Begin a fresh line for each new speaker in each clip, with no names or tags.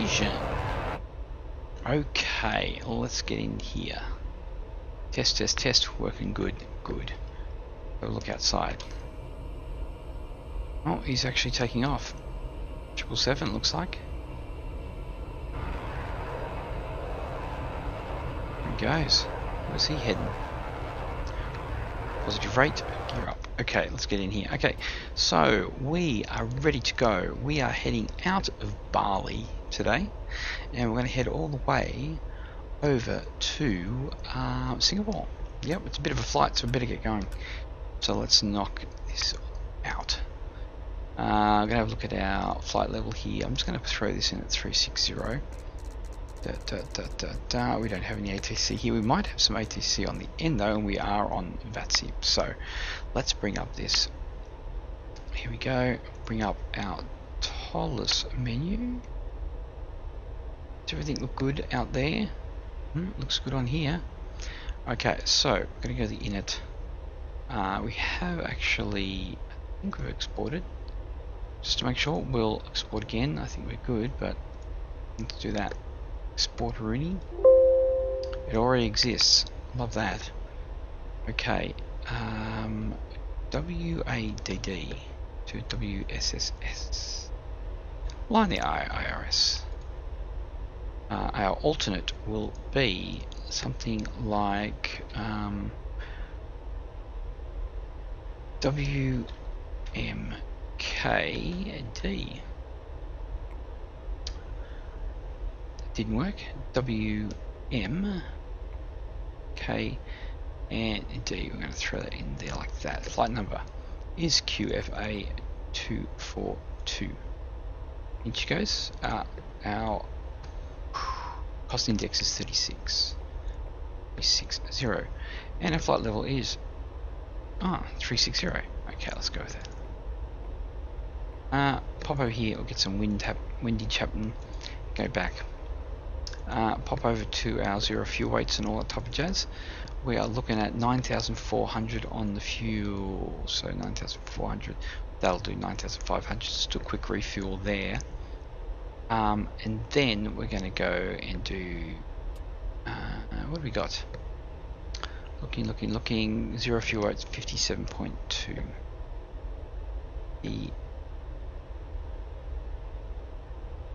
vision. Okay, let's get in here. Test, test, test. Working good. Good. Have a look outside. Oh, he's actually taking off. 777 looks like. There he goes. Where's he heading? Positive rate, gear up. Okay, let's get in here. Okay, so we are ready to go. We are heading out of Bali today, and we're going to head all the way over to Singapore. Yep, it's a bit of a flight, so we better get going. So let's knock this out. I'm going to have a look at our flight level here. I'm just going to throw this in at 360. We don't have any ATC here. We might have some ATC on the end though, and we are on VATSI. So let's bring up this. Here we go. Bring up our Toliss menu. Does everything look good out there? Looks good on here. Okay, so I'm going to go to the init. We have actually, I think we've exported. Just to make sure, we'll export again. I think we're good, but let's do that. Export Rooney. It already exists. Love that. Okay. WADD to WSSS. Line the IRS. Our alternate will be something like WMKD. Didn't work. WM K and D. We're going to throw that in there like that. Flight number is QFA 242. Inch goes. Our cost index is 36. 360, and our flight level is 360. Okay, let's go with that. Pop over here. We'll get some windage happening. Go back. Pop over to our zero fuel weights and all that type of jazz. We are looking at 9,400 on the fuel, so 9,400. That'll do 9,500. Just do a quick refuel there, and then we're going to go and do what do we got? Looking. Zero fuel weights 57.2. The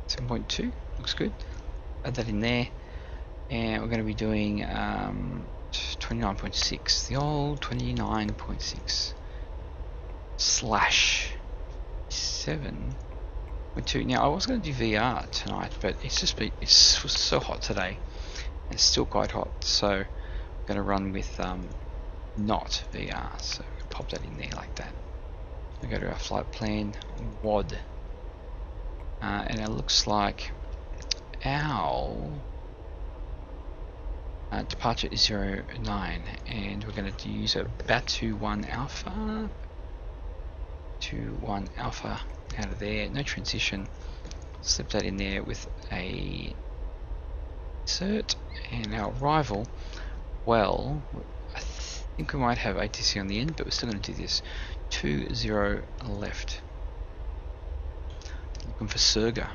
7.2 looks good. Add that in there, and we're going to be doing 29.6, the old 29.6 slash 7.2. Now I was going to do VR tonight, but it's so hot today, and it's still quite hot, so I'm going to run with not VR. So we pop that in there like that. We go to our flight plan, WADD, and it looks like our departure is 09, and we're going to use a BAT-21 Alpha. 21 Alpha out of there, no transition. Slip that in there with a insert, and our arrival, well, I think we might have ATC on the end, but we're still going to do this. 20 left. Looking for Surga.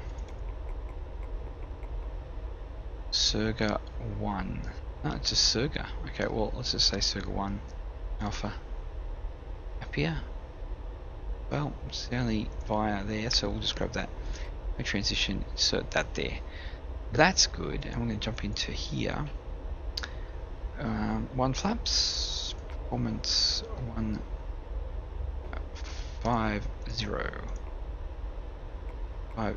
Surga 1. No, it's a Surga. Okay, well, let's just say Surga 1 Alpha. Happier? Well, it's only via there, so we'll just grab that. No transition, insert that there. That's good, and we're going to jump into here. 1 flaps, performance 150. 50? Oh,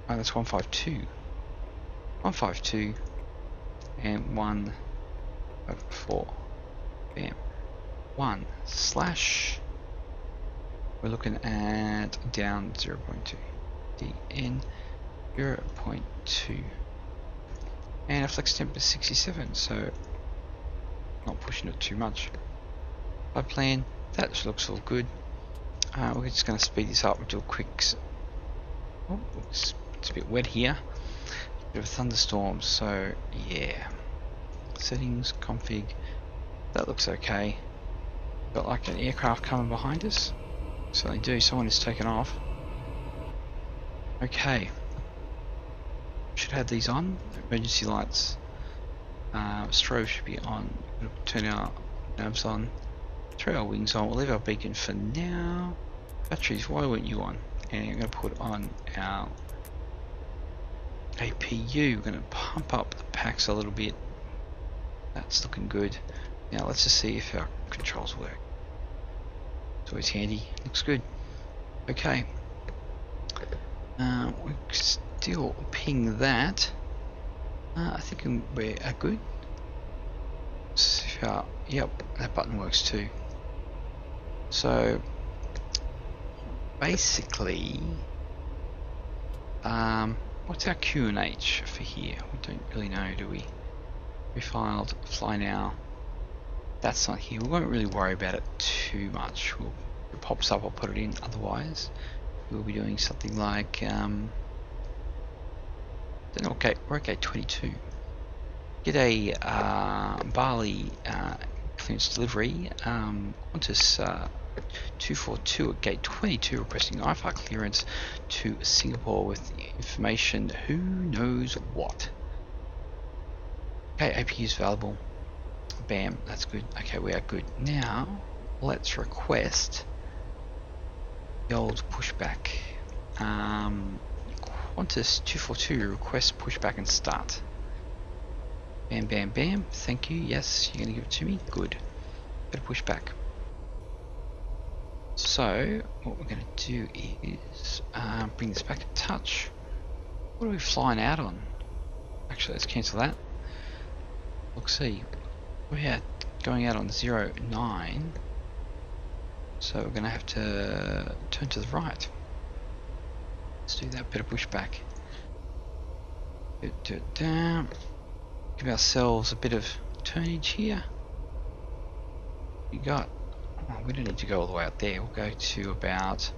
that's 152. 152 and 154. Bam. 1 slash. We're looking at down 0.2. DN 0.2. And our flex temp is 67, so not pushing it too much. Flight plan, that looks all good. We're just going to speed this up and do a quick. Oh, it's a bit wet here. Bit of a thunderstorm, so yeah. Settings, config, that looks okay. Got like an aircraft coming behind us. So they do, someone is taken off. Okay. should have these on. Emergency lights, strobe should be on. We'll turn our nabs on, throw our wings on. We'll leave our beacon for now. Batteries, why weren't you on? And I'm going to put on our APU. We're going to pump up the packs a little bit. That's looking good. Now let's just see if our controls work. It's always handy. Looks good. Okay. We still ping that. I think we're good. See if our, yep, that button works too. So basically, what's our QNH for here? We don't really know, do we? We filed fly now. That's not here. We won't really worry about it too much. If it pops up, I'll put it in. Otherwise, we'll be doing something like don't know. Okay, we're at gate 22. Get a barley clearance delivery. Qantas 242 at gate 22, requesting IFR clearance to Singapore with information who knows what. Okay, APU is available. Bam, that's good. Okay, we are good. Now, let's request the old pushback. Qantas 242 request pushback and start. Bam, bam, bam. Thank you. Yes, you're going to give it to me. Good. Better push back. So, what we're going to do is bring this back a touch. What are we flying out on? Actually, let's cancel that. Look, see. We're going out on 09. So we're going to have to turn to the right. Let's do that. Better push back. Do it down. Give ourselves a bit of turnage here. We got. Oh, we don't need to go all the way out there. We'll go to about.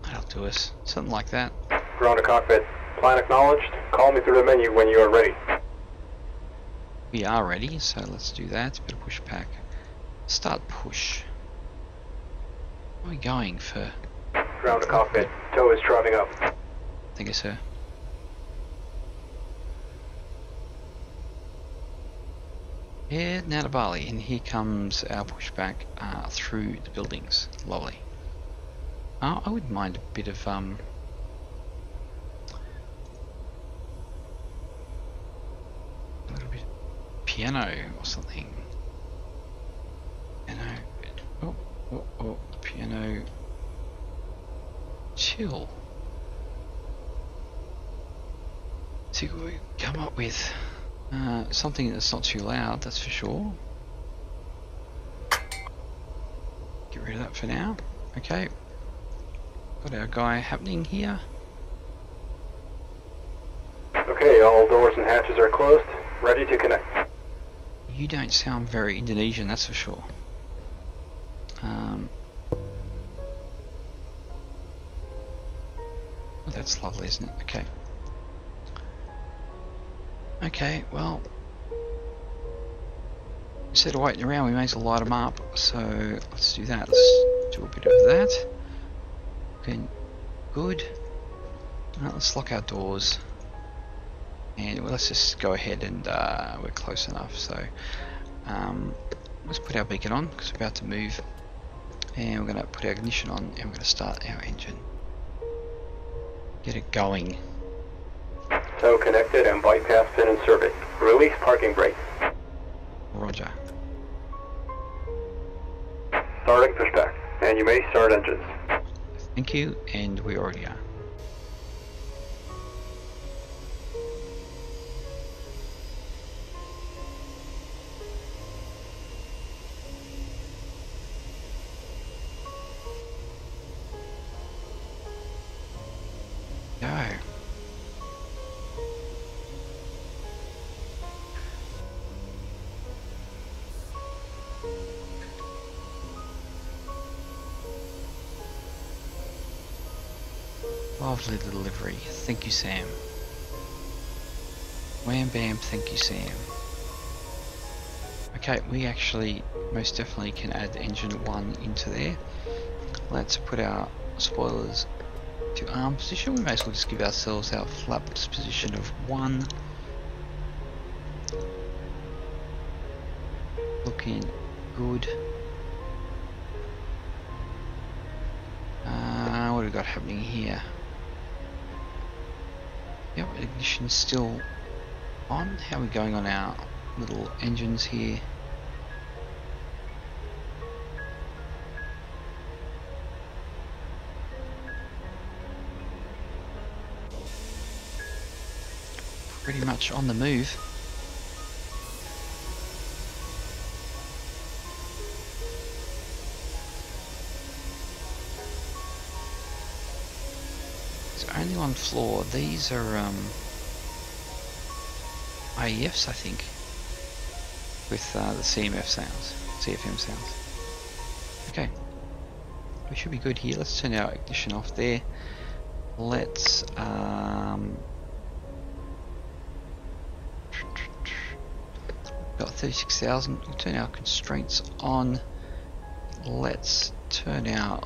That'll do us. Something like that.
Ground to cockpit. Plan acknowledged. Call me through the menu when you are ready.
We are ready, so let's do that. Bit of push back. Start push. Where are we going for?
Ground to cockpit. Tow is driving up.
Thank you, sir. Yeah, now to Bali, and here comes our pushback through the buildings. Lovely. I wouldn't mind a bit of a little bit of piano or something. Piano. Oh, piano. Chill. See what we come up with. Something that's not too loud, that's for sure. Get rid of that for now. Okay. Got our guy happening here.
Okay, all doors and hatches are closed. Ready to connect.
You don't sound very Indonesian, that's for sure. Oh, that's lovely, isn't it? Okay. Okay, well, instead of waiting around, we may as well light them up. So let's do that. Let's do a bit of that. Okay, good. Right, let's lock our doors, and let's just go ahead and we're close enough. So let's put our beacon on because we're about to move, and we're going to put our ignition on, and we're going to start our engine. Get it going.
Tow connected and bypass pin in service. Release parking brake.
Roger.
Starting pushback, and you may start engines.
Thank you, and we already are. Go. Lovely delivery. Thank you, Sam. Wham bam, thank you, Sam. Okay, we actually most definitely can add engine 1 into there. Let's put our spoilers to arm position. We may as well just give ourselves our flaps position of 1. Looking good. What have we got happening here? Yep, ignition's still on. How are we going on our little engines here? Pretty much on the move. There's only one flaw. These are IEFs, I think, with the CFM sounds. Okay, we should be good here. Let's turn our ignition off there. Let's got 36,000. We'll turn our constraints on. Let's turn our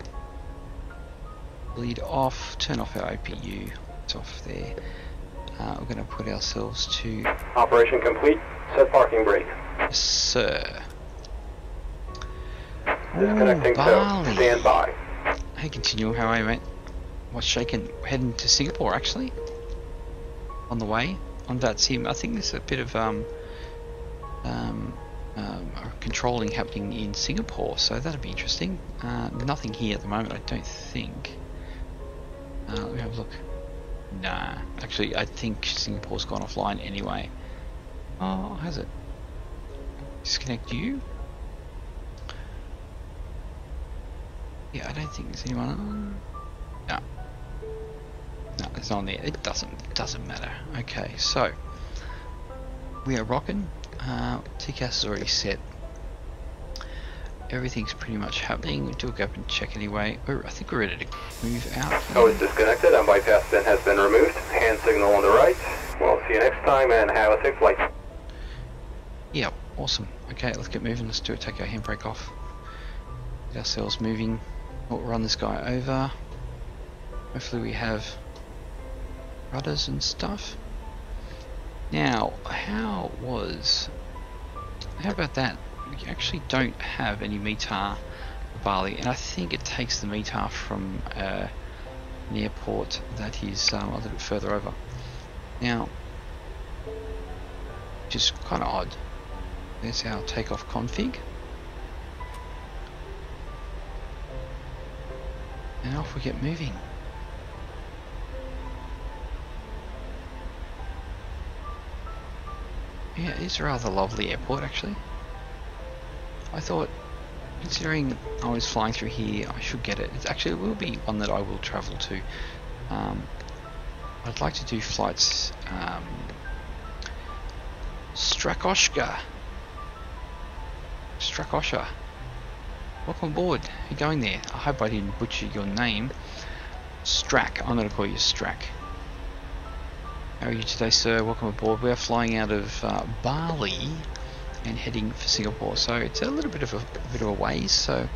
bleed off. Turn off our OPU. It's off there. We're going to put ourselves to
Operation complete. Set parking brake.
yes, sir.
Disconnecting
Bali.
to stand by.
Hey, Continuum, how are you, mate? What's shaking? Heading to Singapore, actually. On the way on that sim. I think there's a bit of controlling happening in Singapore, so that'll be interesting. Nothing here at the moment, I don't think. Let me have a look. Nah, actually, I think Singapore's gone offline anyway. Oh, has it? Disconnect you? Yeah, I don't think there's anyone on. No. No, it's not on there. It doesn't matter. Okay, so we are rocking. TCAS is already set. Everything's pretty much happening. We do a go up and check anyway. I think we're ready to move out.
Hose disconnected and bypass pin has been removed. Hand signal on the right. We'll see you next time and have a safe flight.
Yeah, awesome. Okay, let's get moving. Let's do it. Take our handbrake off. Get ourselves moving. We'll run this guy over. Hopefully we have rudders and stuff. Now, how about that? We actually don't have any METAR for Bali, and I think it takes the METAR from an airport that is a little bit further over. Now, which is kind of odd. There's our takeoff config. And off we get moving. Yeah, it is a rather lovely airport actually. I thought, considering I was flying through here, I should get it. It will be one that I will travel to. I'd like to do flights Strakosha. Welcome aboard. You're going there. I hope I didn't butcher your name. Strak. I'm going to call you Strak. How are you today, sir? Welcome aboard. We are flying out of Bali and heading for Singapore. So it's a little bit of a ways. So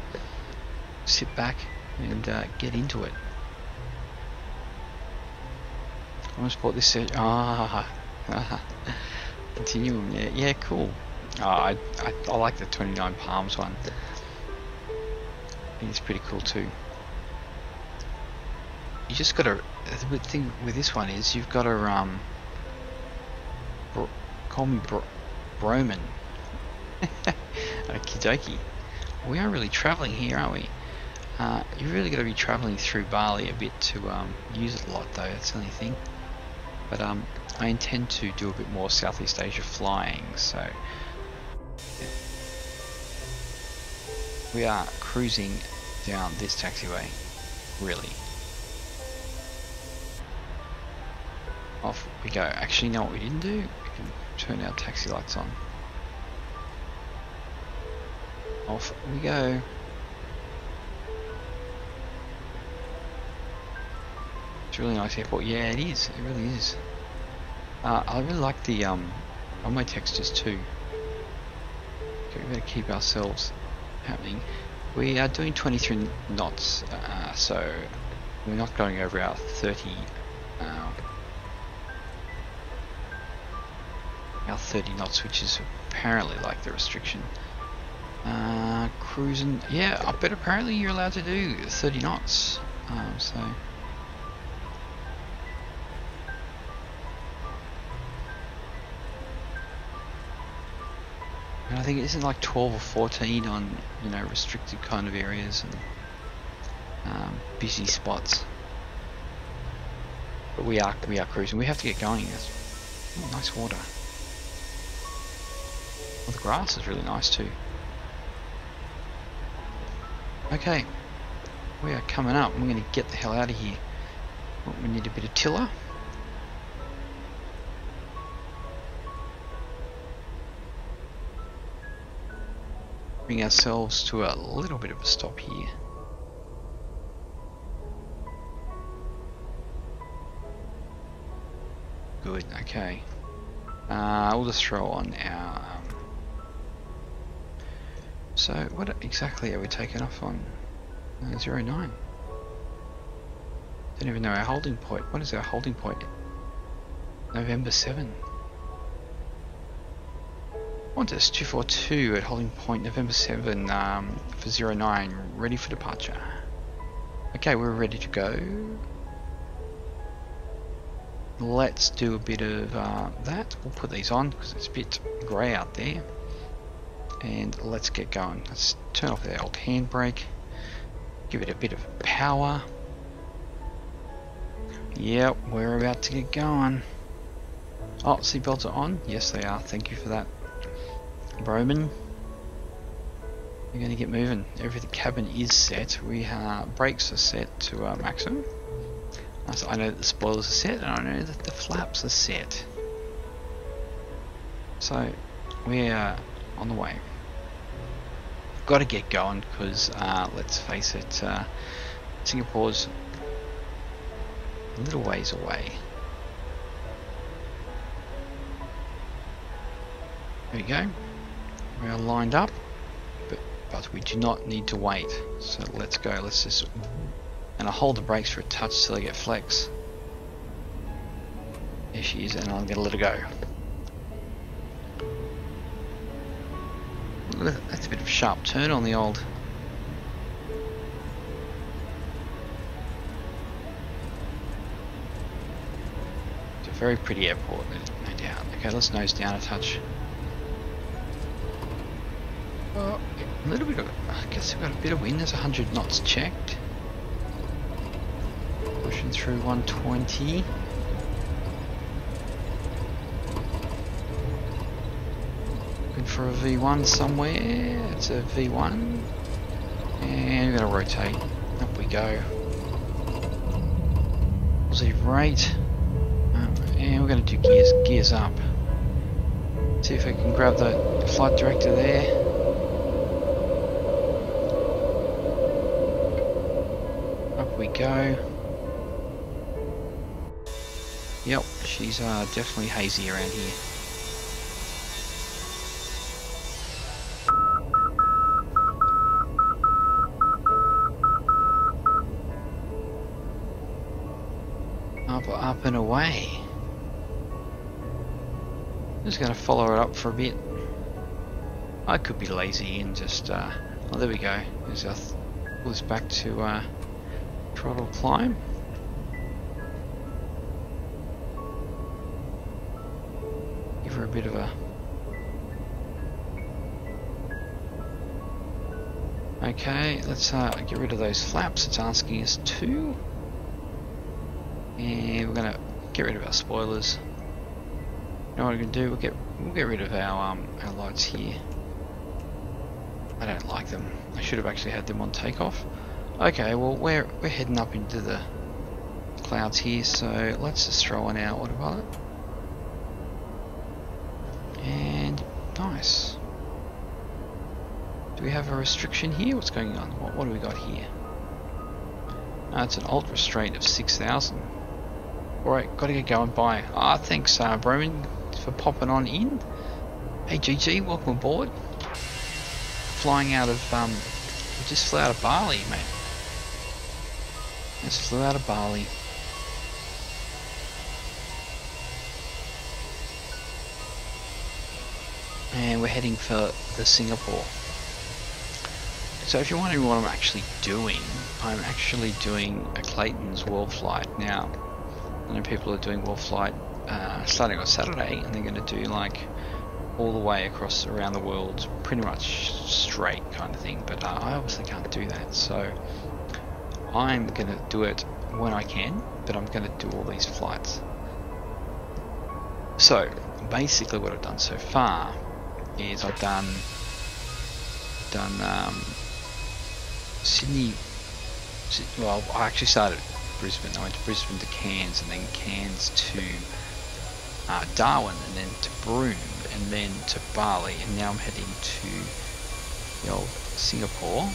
sit back and get into it. I almost bought this. Continuum. Yeah, cool. I like the 29 Palms one. I think it's pretty cool too. You just gotta. The good thing with this one is you've got to call me Broman. Okie dokie. We are really travelling here, aren't we? You really got to be travelling through Bali a bit to use it a lot, though. That's the only thing. But I intend to do a bit more Southeast Asia flying, so yeah. We are cruising down this taxiway, really. Off we go. Actually, you know what we didn't do? We can turn our taxi lights on. Off we go. It's a really nice airport. Yeah, it is. It really is. I really like the on my textures too. Okay, we better keep ourselves happening. We are doing 23 knots, so We're not going over our 30. Our 30 knots, which is apparently like the restriction. Cruising, yeah, but apparently you're allowed to do 30 knots. So. And I think it isn't like 12 or 14 on, you know, restricted kind of areas and busy spots. But we are cruising. We have to get going. Oh, nice water. Well, the grass is really nice too. Okay, we are coming up. We're going to get the hell out of here. Well, we need a bit of tiller. Bring ourselves to a little bit of a stop here. Good, okay. We'll just throw on our... so, what exactly are we taking off on? 09. Don't even know our holding point. What is our holding point? November 7. Qantas 242 at holding point November 7 for 09, ready for departure. Okay, we're ready to go. Let's do a bit of that. We'll put these on because it's a bit grey out there. And let's get going. Let's turn off the old handbrake. Give it a bit of power. Yep, we're about to get going. Oh, seatbelts are on. Yes, they are. Thank you for that, Broman. We're going to get moving. Everything cabin is set. We brakes are set to maximum. So I know that the spoilers are set, and I know that the flaps are set. So we're on the way. Got to get going because let's face it, Singapore's a little ways away. There we go. We are lined up, but we do not need to wait. So let's go. Let's just, and I'll hold the brakes for a touch till I get flex. There she is, and I'm gonna let her go. Look, that's a bit of a sharp turn on the old. It's a very pretty airport, no doubt. Okay, let's nose down a touch. Oh, a little bit of, I guess we've got a bit of wind. There's 100 knots checked. Pushing through 120. Looking for a V1 somewhere. It's a V1. And we're going to rotate. Up we go. Positive rate. And we're going to do gears up. See if we can grab the flight director there. Up we go. Yep, she's definitely hazy around here. Up and away. Just gonna follow it up for a bit. I could be lazy and just oh, there we go. There's our pull this back to throttle climb. Give her a bit of a. Okay, let's get rid of those flaps. It's asking us to. And we're gonna get rid of our spoilers. You know what we're gonna do? We'll get rid of our lights here. I don't like them. I should have actually had them on takeoff. Okay, well we're heading up into the clouds here, so let's just throw on our autopilot. And nice. Do we have a restriction here? What's going on? What do we got here? It's an alt restraint of 6,000. Alright, gotta get going. Bye. Thanks, Broman, for popping on in. Hey, GG, welcome aboard. Flying out of, we just flew out of Bali, mate. Just flew out of Bali. And we're heading for the Singapore. So if you're wondering what I'm actually doing, I'm actually doing a Claytons Worldflight. Now, I know people are doing Worldflight starting on Saturday, and they're going to do like all the way across around the world, pretty much straight kind of thing, but I obviously can't do that, so I'm going to do it when I can, but I'm going to do all these flights. So basically what I've done so far is I've done Sydney, well, I actually started Brisbane. I went to Brisbane to Cairns, and then Cairns to Darwin, and then to Broome, and then to Bali, and now I'm heading to the old Singapore,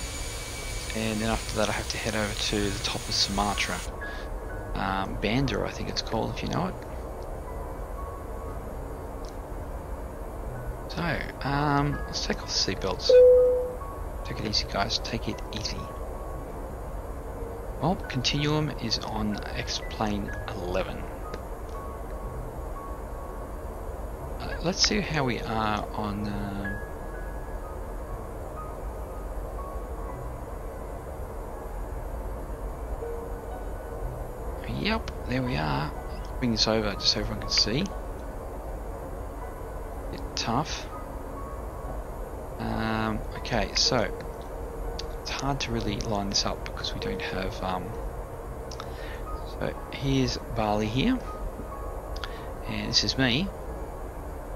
and then after that I have to head over to the top of Sumatra, Banda I think it's called, if you know it. So, let's take off the seatbelts. Take it easy, guys. Take it easy. Well, Continuum is on X-Plane 11. Let's see how we are on... Yep, there we are. Bring this over just so everyone can see. Bit tough. Okay, so it's hard to really line this up because we don't have. So here's Bali here, and this is me.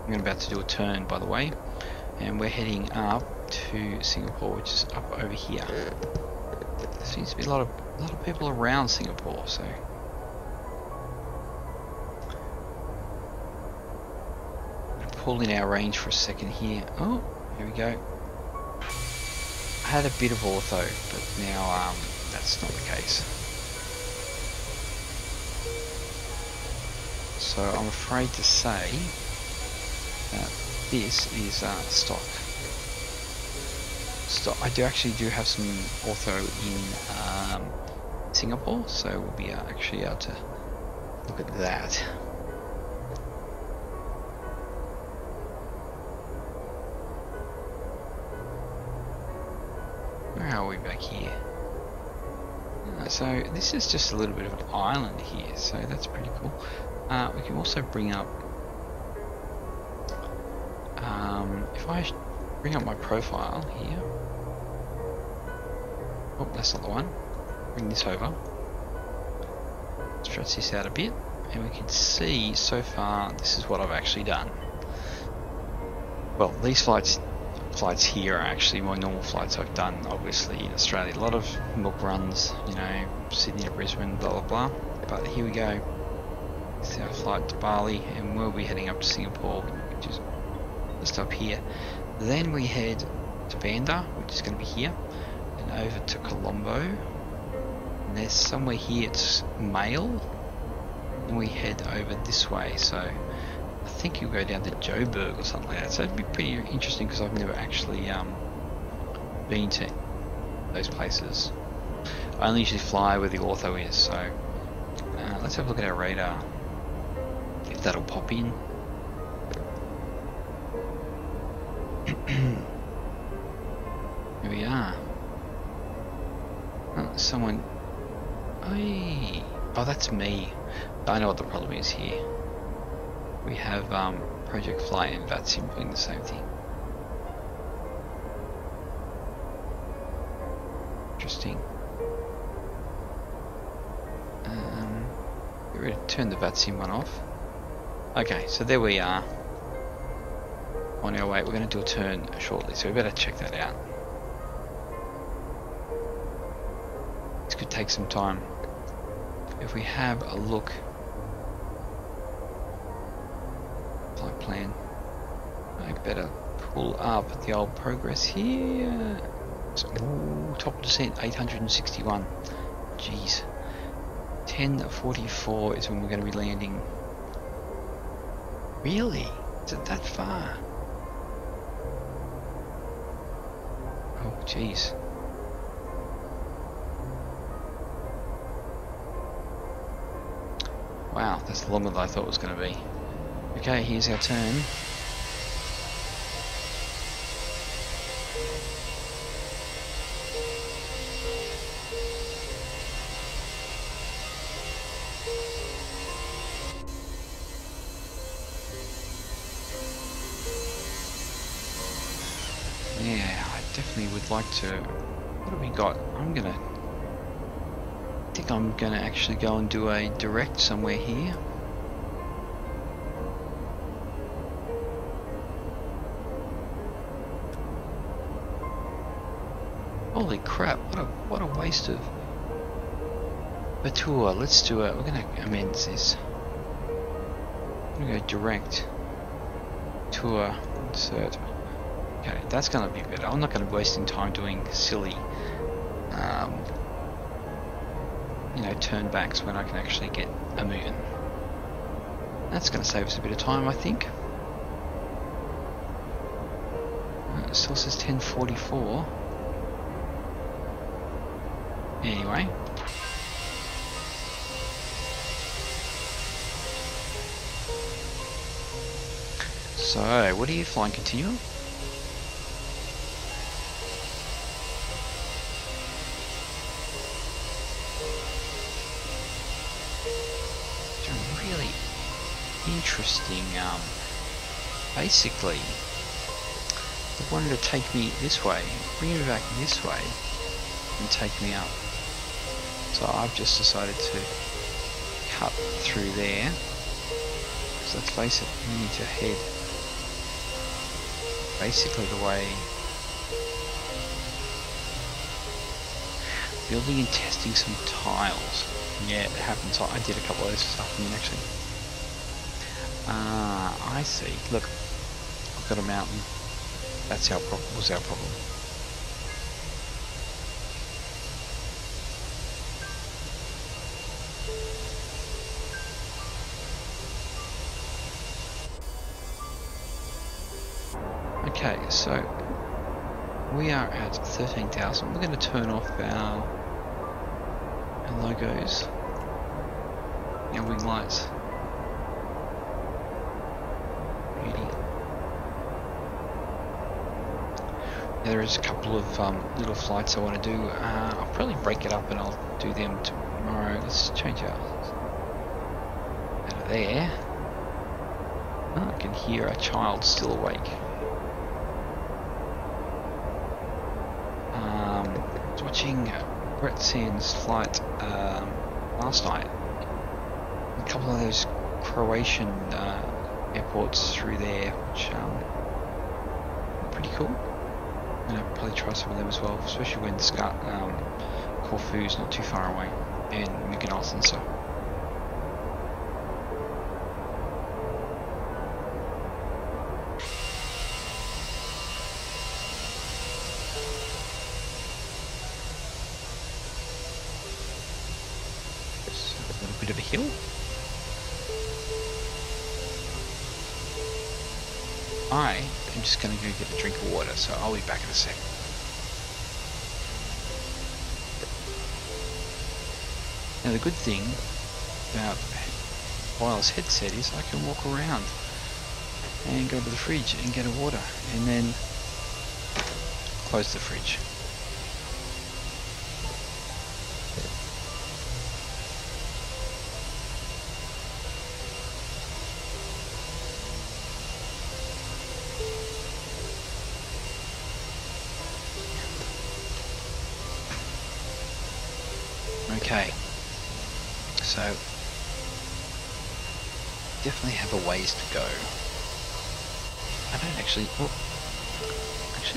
I'm about to do a turn, by the way, and we're heading up to Singapore, which is up over here. There seems to be a lot of people around Singapore, so. Pull in our range for a second here. Oh, here we go. I had a bit of ortho, but now that's not the case. So I'm afraid to say that this is stock. I actually do have some ortho in Singapore, so we'll be actually able to look at that. Where are we back here? So this is just a little bit of an island here, so that's pretty cool. We can also bring up, if I bring up my profile here, oh, that's not the one. Bring this over, stretch this out a bit, and we can see so far this is what I've actually done. Well, these flights here are actually my normal flights I've done, obviously, in Australia. A lot of milk runs, you know, Sydney to Brisbane, blah blah blah. But here we go. This is our flight to Bali, and we'll be heading up to Singapore, which is just up here. Then we head to Banda, which is going to be here, and over to Colombo. And there's somewhere here it's Mail, and we head over this way. So I think you'll go down to Joburg or something like that. So it'd be pretty interesting because I've never actually been to those places. I only usually fly where the ortho is. So let's have a look at our radar, if that'll pop in. Here we are. Oh, someone. Oh, that's me. I know what the problem is here. We have Project Fly and VATSIM doing the same thing. Interesting. Get ready to turn the VATSIM one off. Okay, so there we are. On our way, we're going to do a turn shortly, so we better check that out. This could take some time. If we have a look. Flight plan. I better pull up the old progress here. So, ooh, top descent 861. Jeez. 10:44 is when we're going to be landing. Really? Is it that far? Oh, jeez. Wow, that's longer than I thought it was going to be. Okay, here's our turn. Yeah, I definitely would like to. What have we got? I think I'm gonna actually go and do a direct somewhere here. Holy crap! What a waste of a tour. Let's do it. We're gonna amend this. I'm gonna go direct tour insert. Okay, that's gonna be better. I'm not gonna be wasting time doing silly, you know, turnbacks when I can actually get a moving. That's gonna save us a bit of time, I think. It still says 10:44. Anyway. So, what are you flying? Continuum? Really interesting. Basically, they wanted to take me this way, bring me back this way, and take me up. So I've just decided to cut through there. So let's face it, we need to head basically the way. Building and testing some tiles. Yeah, it happens. I did a couple of those this afternoon actually. I see. Look, I've got a mountain. That's our problem. Was our problem. Okay, so we are at 13,000. We're going to turn off our logos, our wing lights. Beauty. Yeah, there is a couple of little flights I want to do. I'll probably break it up and I'll do them tomorrow. Let's change out of there. Oh, I can hear a child still awake. I was watching Brett Sand's flight last night. A couple of those Croatian airports through there, which are pretty cool. And I'll probably try some of them as well, especially when Corfu's not too far away, and Mykonos and stuff. Bit of a hill. I am just going to go get a drink of water, so I'll be back in a sec. Now the good thing about wireless headset is I can walk around and go to the fridge and get a water and then close the fridge. Okay, so definitely have a ways to go. I don't actually,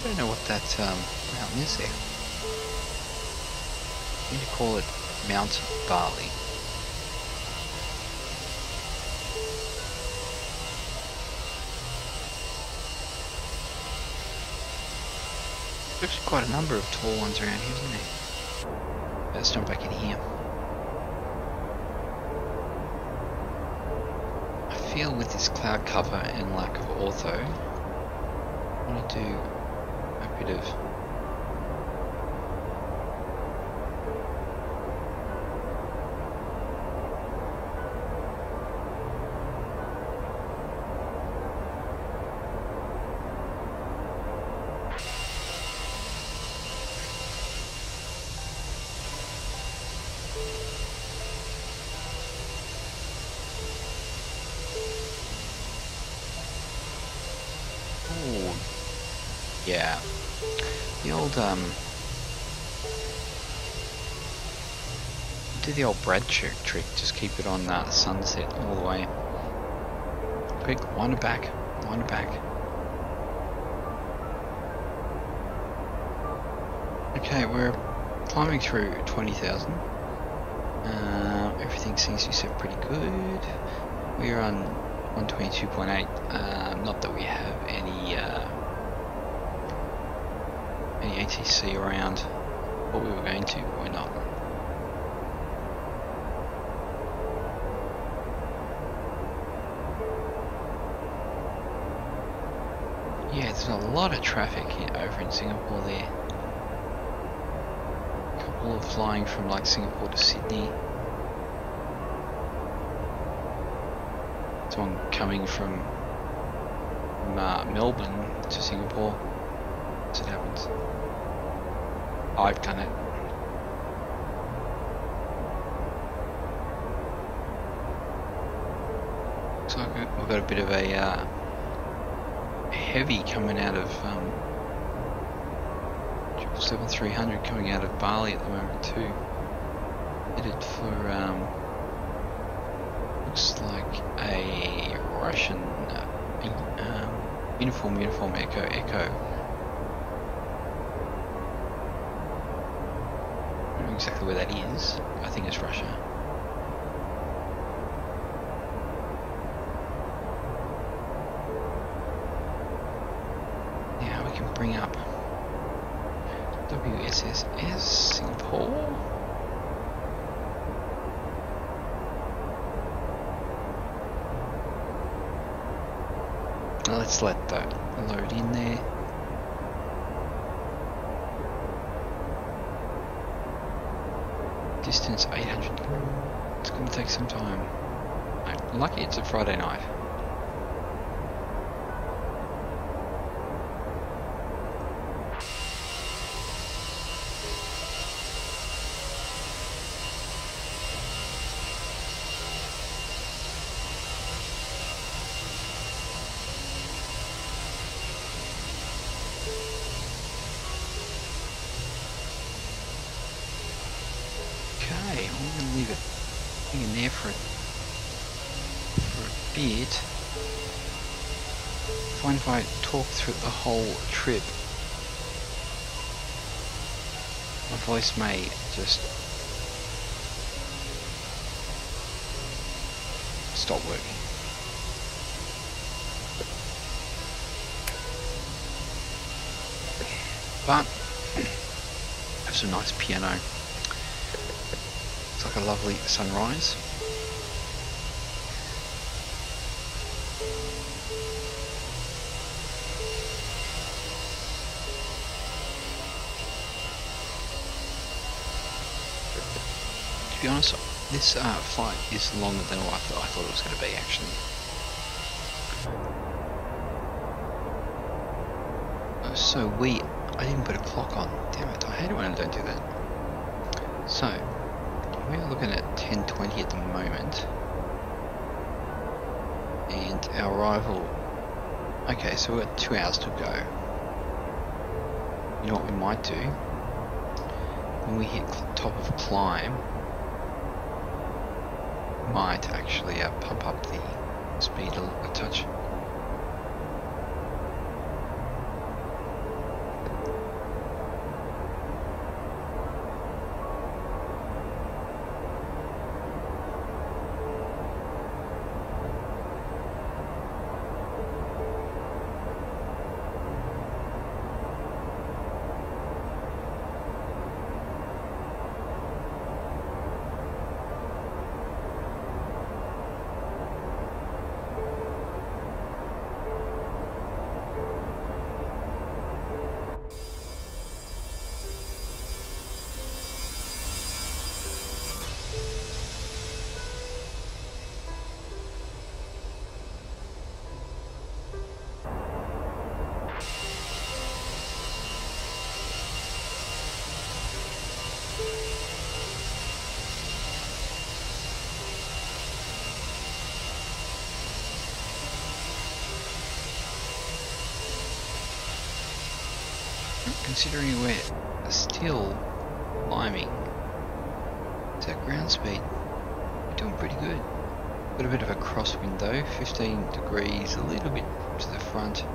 don't know what that mountain is there. I'm going to call it Mount Barley. There's actually quite a number of tall ones around here, isn't there? Let's jump back in here. I feel with this cloud cover and lack of ortho, I want to do a bit of Oh, yeah. The old, do the old Brad trick, just keep it on sunset all the way. Quick, wind it back, wind it back. Okay, we're climbing through 20,000. Everything seems to be set pretty good. We're on 122.8. Not that we have any ATC around. What we were going to, but we're not. Yeah, there's a lot of traffic here over in Singapore there. A couple of flying from like Singapore to Sydney. Someone coming from Melbourne to Singapore. That's what happens. I've done it. Looks like we've got a bit of a heavy coming out of 777-300 coming out of Bali at the moment too. Headed for looks like a Russian uniform echo. I don't know exactly where that is. I think it's Russia. Now we can bring up WSSS Singapore. Now let's let that load in there. Distance 800. It's going to take some time. Lucky it's a Friday night. Okay, I'm going to leave it hanging there for a bit. Find if I talk through the whole trip, my voice may just stop working. But I have some nice piano. It's like a lovely sunrise. To be honest, this flight is longer than what I thought it was going to be actually. So I didn't put a clock on. Damn it, I hate it when I don't do that. So, we're looking at 10:20 at the moment. And our arrival... Okay, so we've got 2 hours to go. You know what we might do? When we hit top of climb, we might actually pump up the speed a touch. Considering we're still climbing, it's at ground speed. We're doing pretty good. Got a bit of a crosswind though, 15 degrees, a little bit to the front,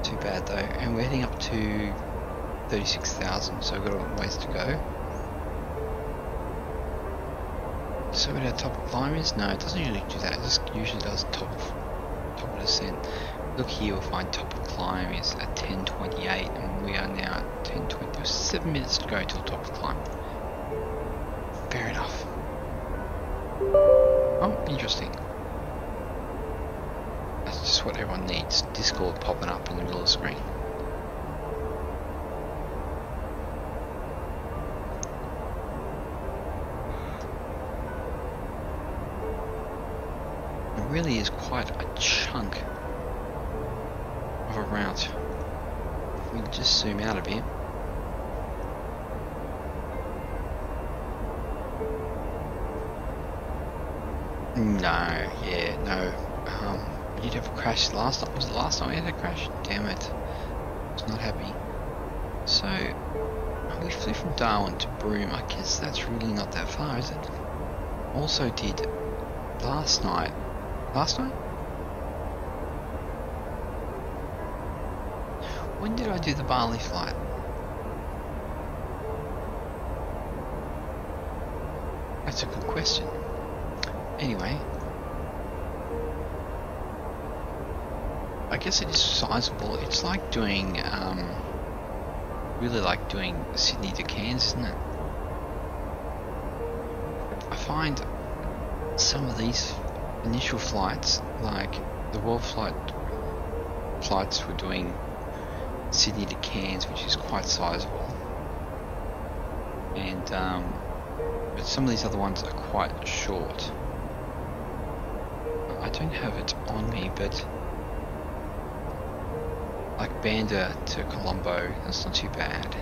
Too bad though, and we're heading up to 36,000, so we've got a ways to go. So what our top of climb is? No, it doesn't usually do that. It just usually does top of descent. Look here, we'll find top of climb is at 10:28, and we are now at 10:20. There's 7 minutes to go till top of climb. Fair enough. Oh, interesting. That's just what everyone needs. Discord popping up in the middle of the screen. It really is quite a chunk of a route. If we just zoom out a bit. No. We did have a crash last time. Was it last time we had a crash? Damn it. I was not happy. So, we flew from Darwin to Broome. I guess that's really not that far, is it? Also did last night. Last night? When did I do the Bali flight? That's a good question. Anyway, I guess it is sizable. It's like doing, really like doing Sydney to Cairns, isn't it? I find some of these initial flights, like the Worldflight flights we're doing Sydney to Cairns, which is quite sizable, and but some of these other ones are quite short. I don't have it on me, but like Banda to Colombo, that's not too bad.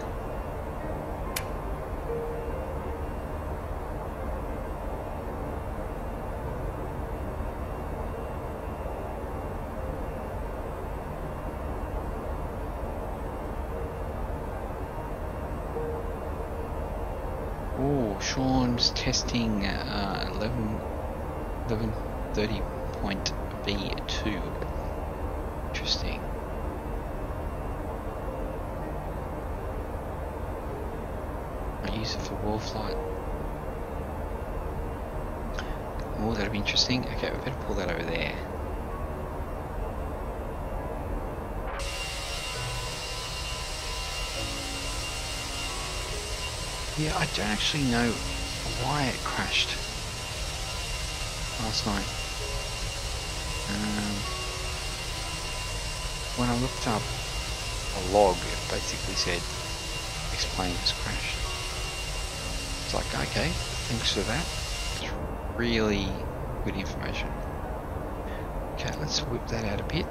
Oh, Sean's testing 1130.B2. Interesting. I use it for Worldflight. Oh, that'll be interesting. Okay, we better pull that over there. Yeah, I don't actually know why it crashed last night. When I looked up a log, it basically said, explain this crash. It's like, okay, thanks for that. It's really good information. Okay, let's whip that out a bit.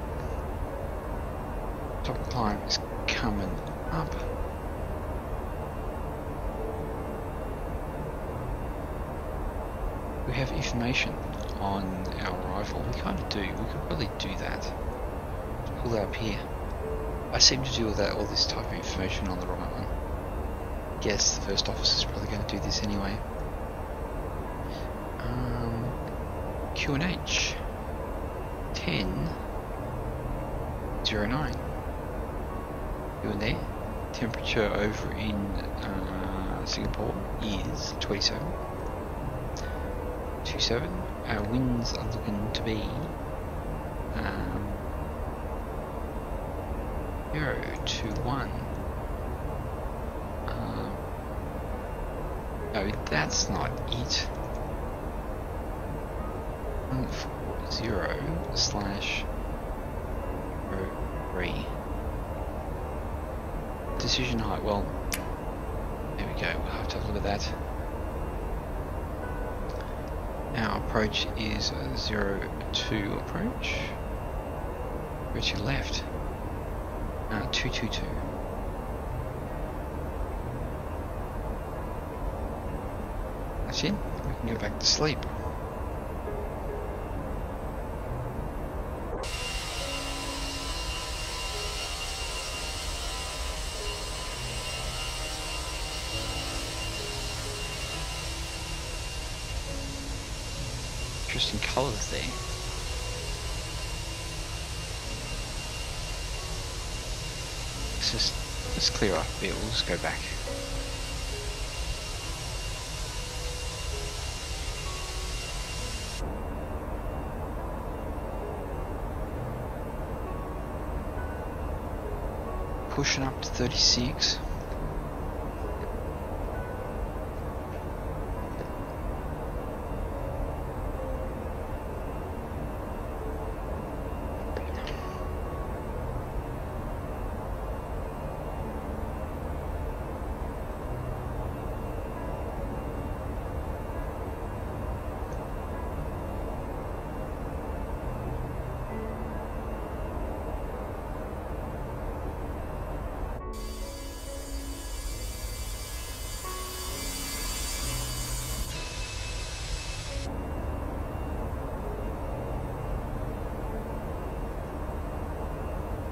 Top climb is coming up. We have information on our arrival. We kind of do. We could probably do that. Pull that up here. I seem to do all this type of information on the right one. Guess the first officer is probably going to do this anyway. QNH 10:09. You in there? Temperature over in Singapore is 27. Our winds are looking to be 0 to 1. No, that's not it. 140/3. Decision height. Well, there we go. We'll have to have a look at that. Our approach is 02 approach. Go to your left. 222. That's it. We can go back to sleep. interesting colours there. Let's clear up a bit, we'll just go back. Pushing up to 36.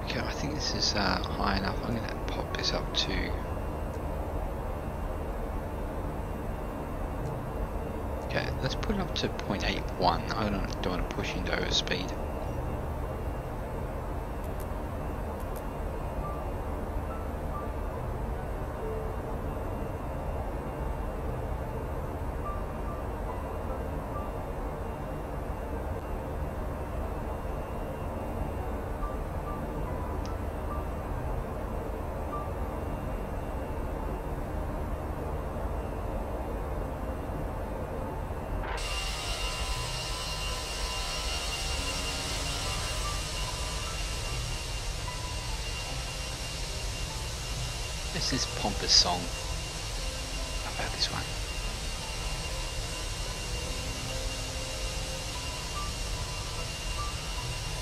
Okay, I think this is high enough. I'm going to pop this up to... Okay, let's put it up to 0.81. I don't want to push into overspeed. This is pompous song. How about this one?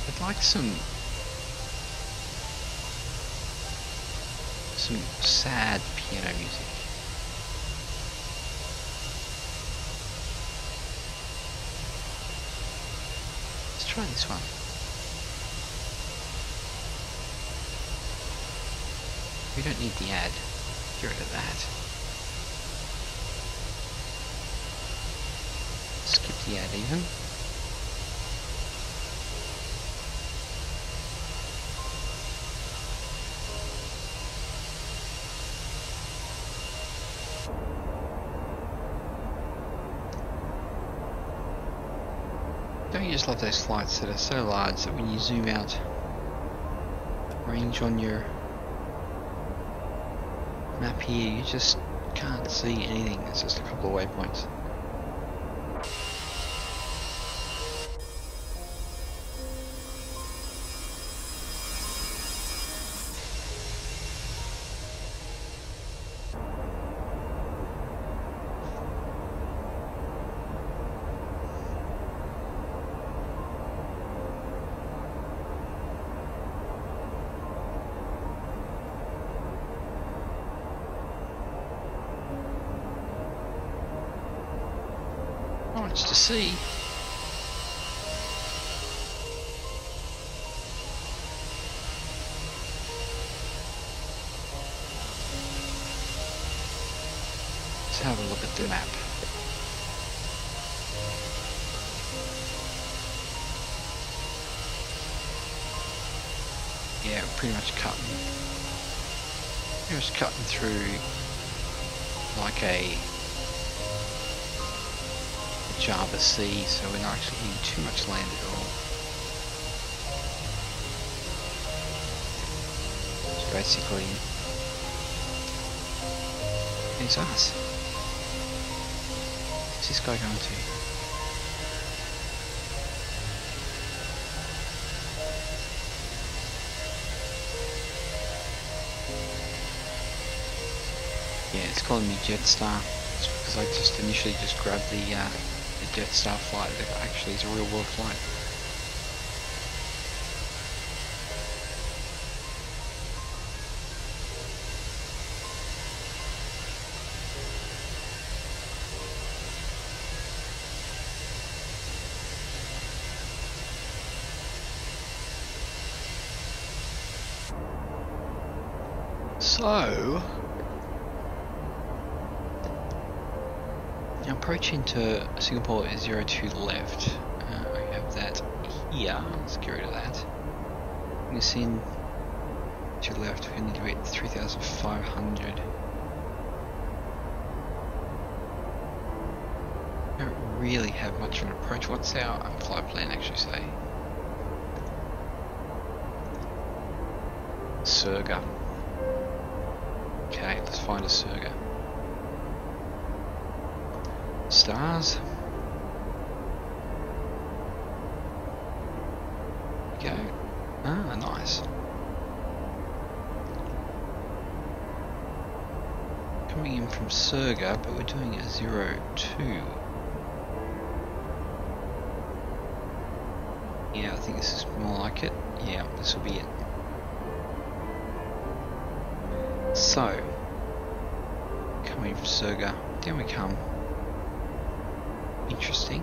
I'd like some sad piano music. Let's try this one. We don't need the ad. Get rid of that. Skip the ad even. Don't you just love those flights that are so large that when you zoom out, range on your map here, you just can't see anything. It's just a couple of waypoints. To see. Let's have a look at the map. Yeah, pretty much cutting through like a Java Sea, so we're not actually hitting too much land at all. So basically, it's us. What's this guy going to? Yeah, it's calling me Jetstar. It's because I just initially just grabbed the Jetstar flight that actually is a real world flight. So, approach into Singapore is 02 left. that here. Let's get rid of that. Bring this in to the left. We need to be at 3,500. Don't really have much of an approach. What's our flight plan actually say? Surga. Okay, let's find a Surga. Stars. Go. Ah, nice. Coming in from Surga, but we're doing a 0-2. Yeah, I think this is more like it. Yeah, this will be it. So, coming from Surga, down we come. Interesting.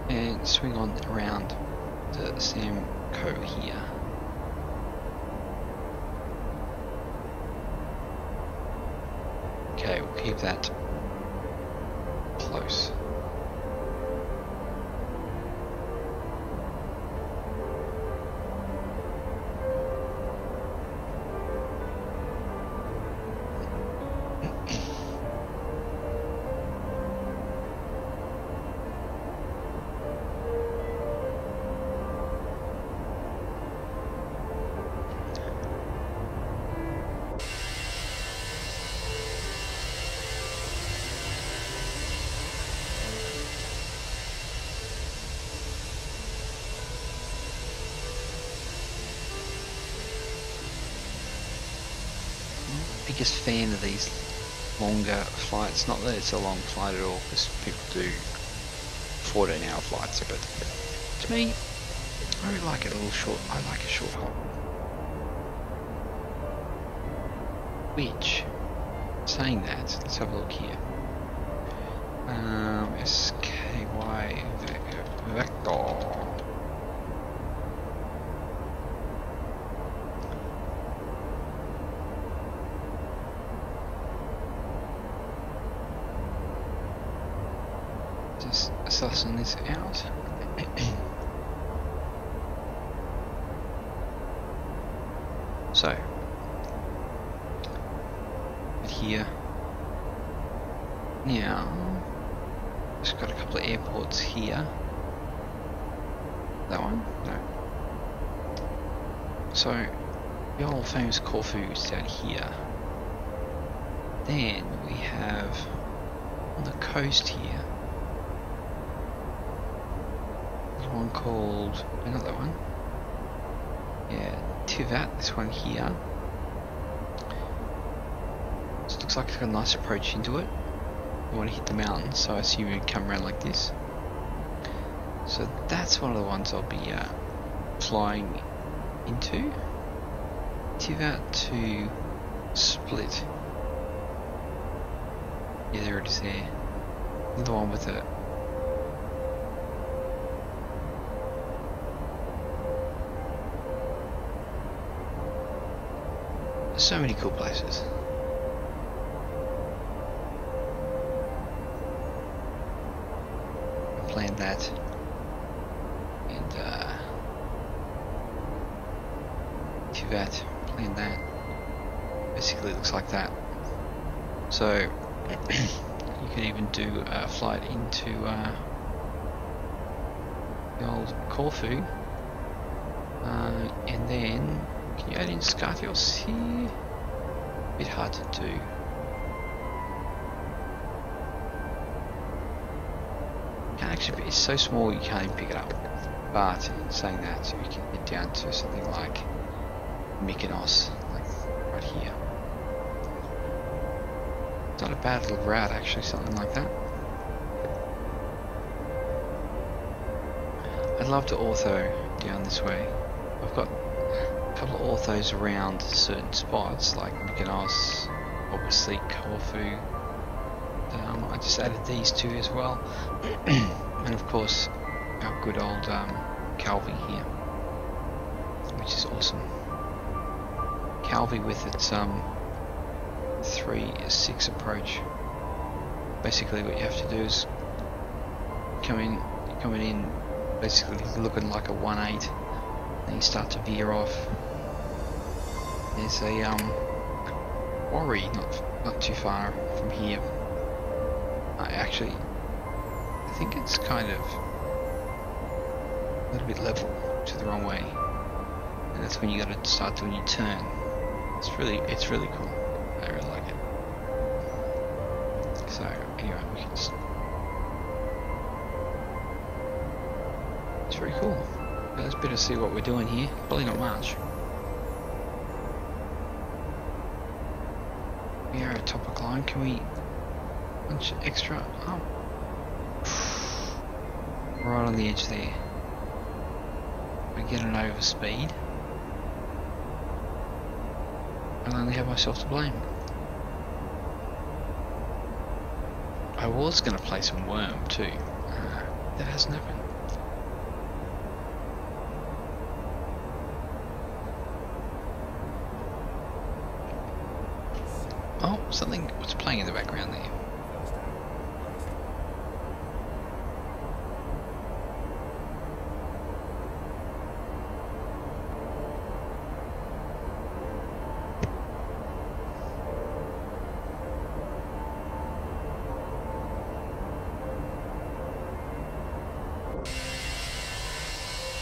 And swing on around the Samco here. Okay, we'll keep that close. Biggest fan of these longer flights. Not that it's a long flight at all, because people do 14-hour flights, but to me, I really like it a little short. I like a short hop. Which, saying that, let's have a look here. SKY Vector. Just sussing this out. So, here now, just got a couple of airports here. That one? No. So, the old famous Corfu is down here. Then we have on the coast here. One called, not that one, yeah, Tivat, this one here. So it looks like it's got a nice approach into it. You want to hit the mountain, so I assume you'd come around like this. So that's one of the ones I'll be flying into. Tivat to Split. Yeah, there it is there. Another one with a so many cool places. I planned that, and Tivat, planned that. Basically, it looks like that. So you could even do a flight into the old Corfu, and then. Can you add in Scartios here? A bit hard to do. Can't actually be, it's so small you can't even pick it up. But in saying that, so you can get down to something like Mykonos, like right here. It's not a bad little route actually, something like that. I'd love to ortho down this way. I've got couple of orthos around certain spots like Mykonos, obviously Corfu. I just added these two as well, and of course our good old Calvi here, which is awesome. Calvi with its 3-6 approach. Basically, what you have to do is you're coming in basically looking like a 1.8, then you start to veer off. There's a quarry not too far from here. Actually, I think it's kind of a little bit level to the wrong way, and that's when you got to start doing your turn. It's really cool. I really like it. So anyway, we can just. It's very cool. Let's better see what we're doing here. Probably not much. We are at top of climb. Can we punch extra up? Right on the edge there. I get an overspeed. I only have myself to blame. I was going to play some worm too. That hasn't happened. Oh, something was playing in the background there.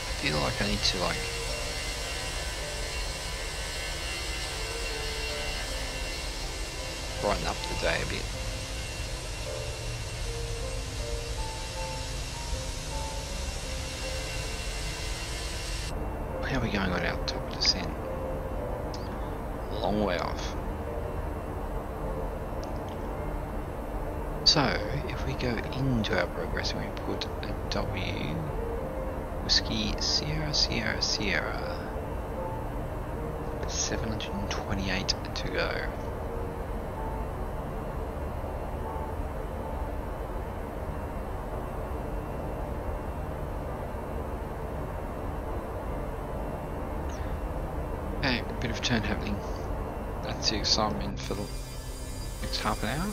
I feel like I need to brighten up the day a bit. How are we going on our top descent? A long way off. So, if we go into our progress and we put a W, Whiskey Sierra Sierra Sierra, 728 to go. Okay, a bit of turn happening. That's the excitement for the next half an hour.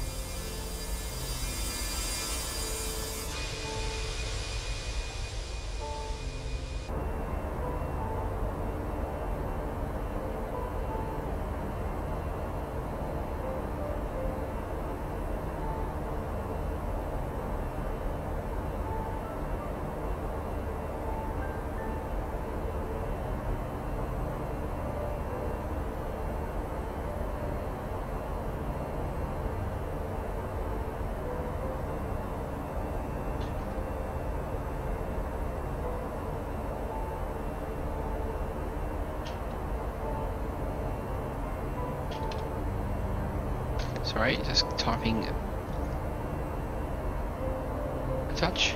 Sorry, just typing a touch.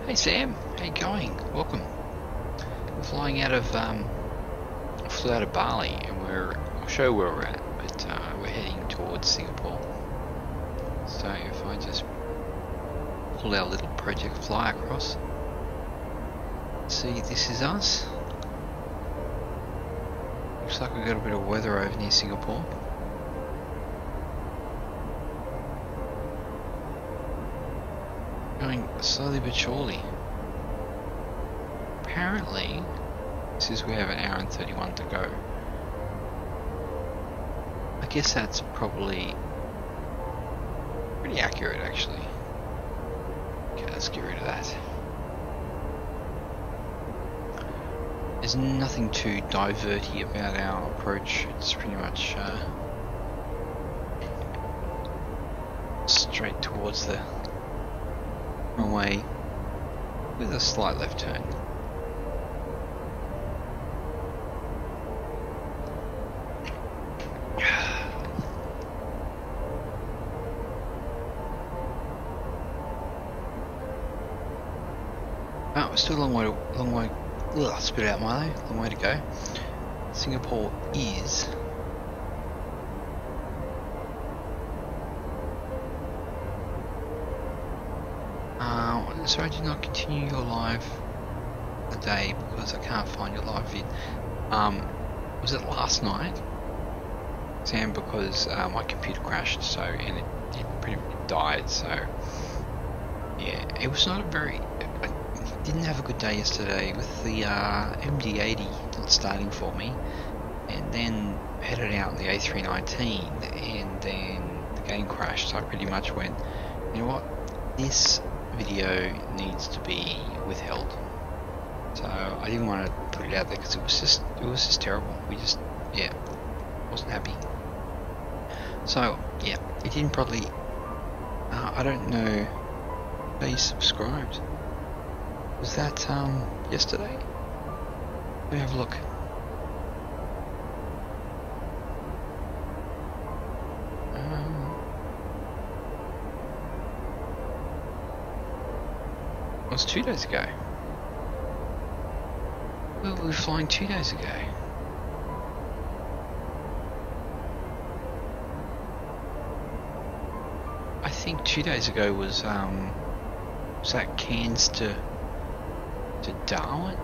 Hey Sam, how you going? Welcome. We're flying out of flew out of Bali, and I'll show where we're at, but we're heading towards Singapore. So if I just pull our little project fly across. See, this is us. Looks like we've got a bit of weather over near Singapore. Going slowly but surely. Apparently, since we have an hour and 31 to go, I guess that's probably pretty accurate actually. Okay, let's get rid of that. There's nothing too diverty about our approach. It's pretty much straight towards the runway with a slight left turn. Oh, still a long way. Ugh, spit out Milo. Long way to go. Singapore is sorry, do not continue your live today because I can't find your live vid. was it last night, Sam, because my computer crashed, so, and it pretty much died, so yeah, it was not a very, I didn't have a good day yesterday with the MD-80 not starting for me, and then headed out in the A319, and then the game crashed, so I pretty much went, you know what, this video needs to be withheld. So I didn't want to put it out there because it was just terrible. We just, yeah, wasn't happy. So yeah, it didn't probably. I don't know. They subscribed. Was that yesterday? Let me have a look. It was 2 days ago. Well, we were flying 2 days ago. I think 2 days ago was that Cairns to Darwin?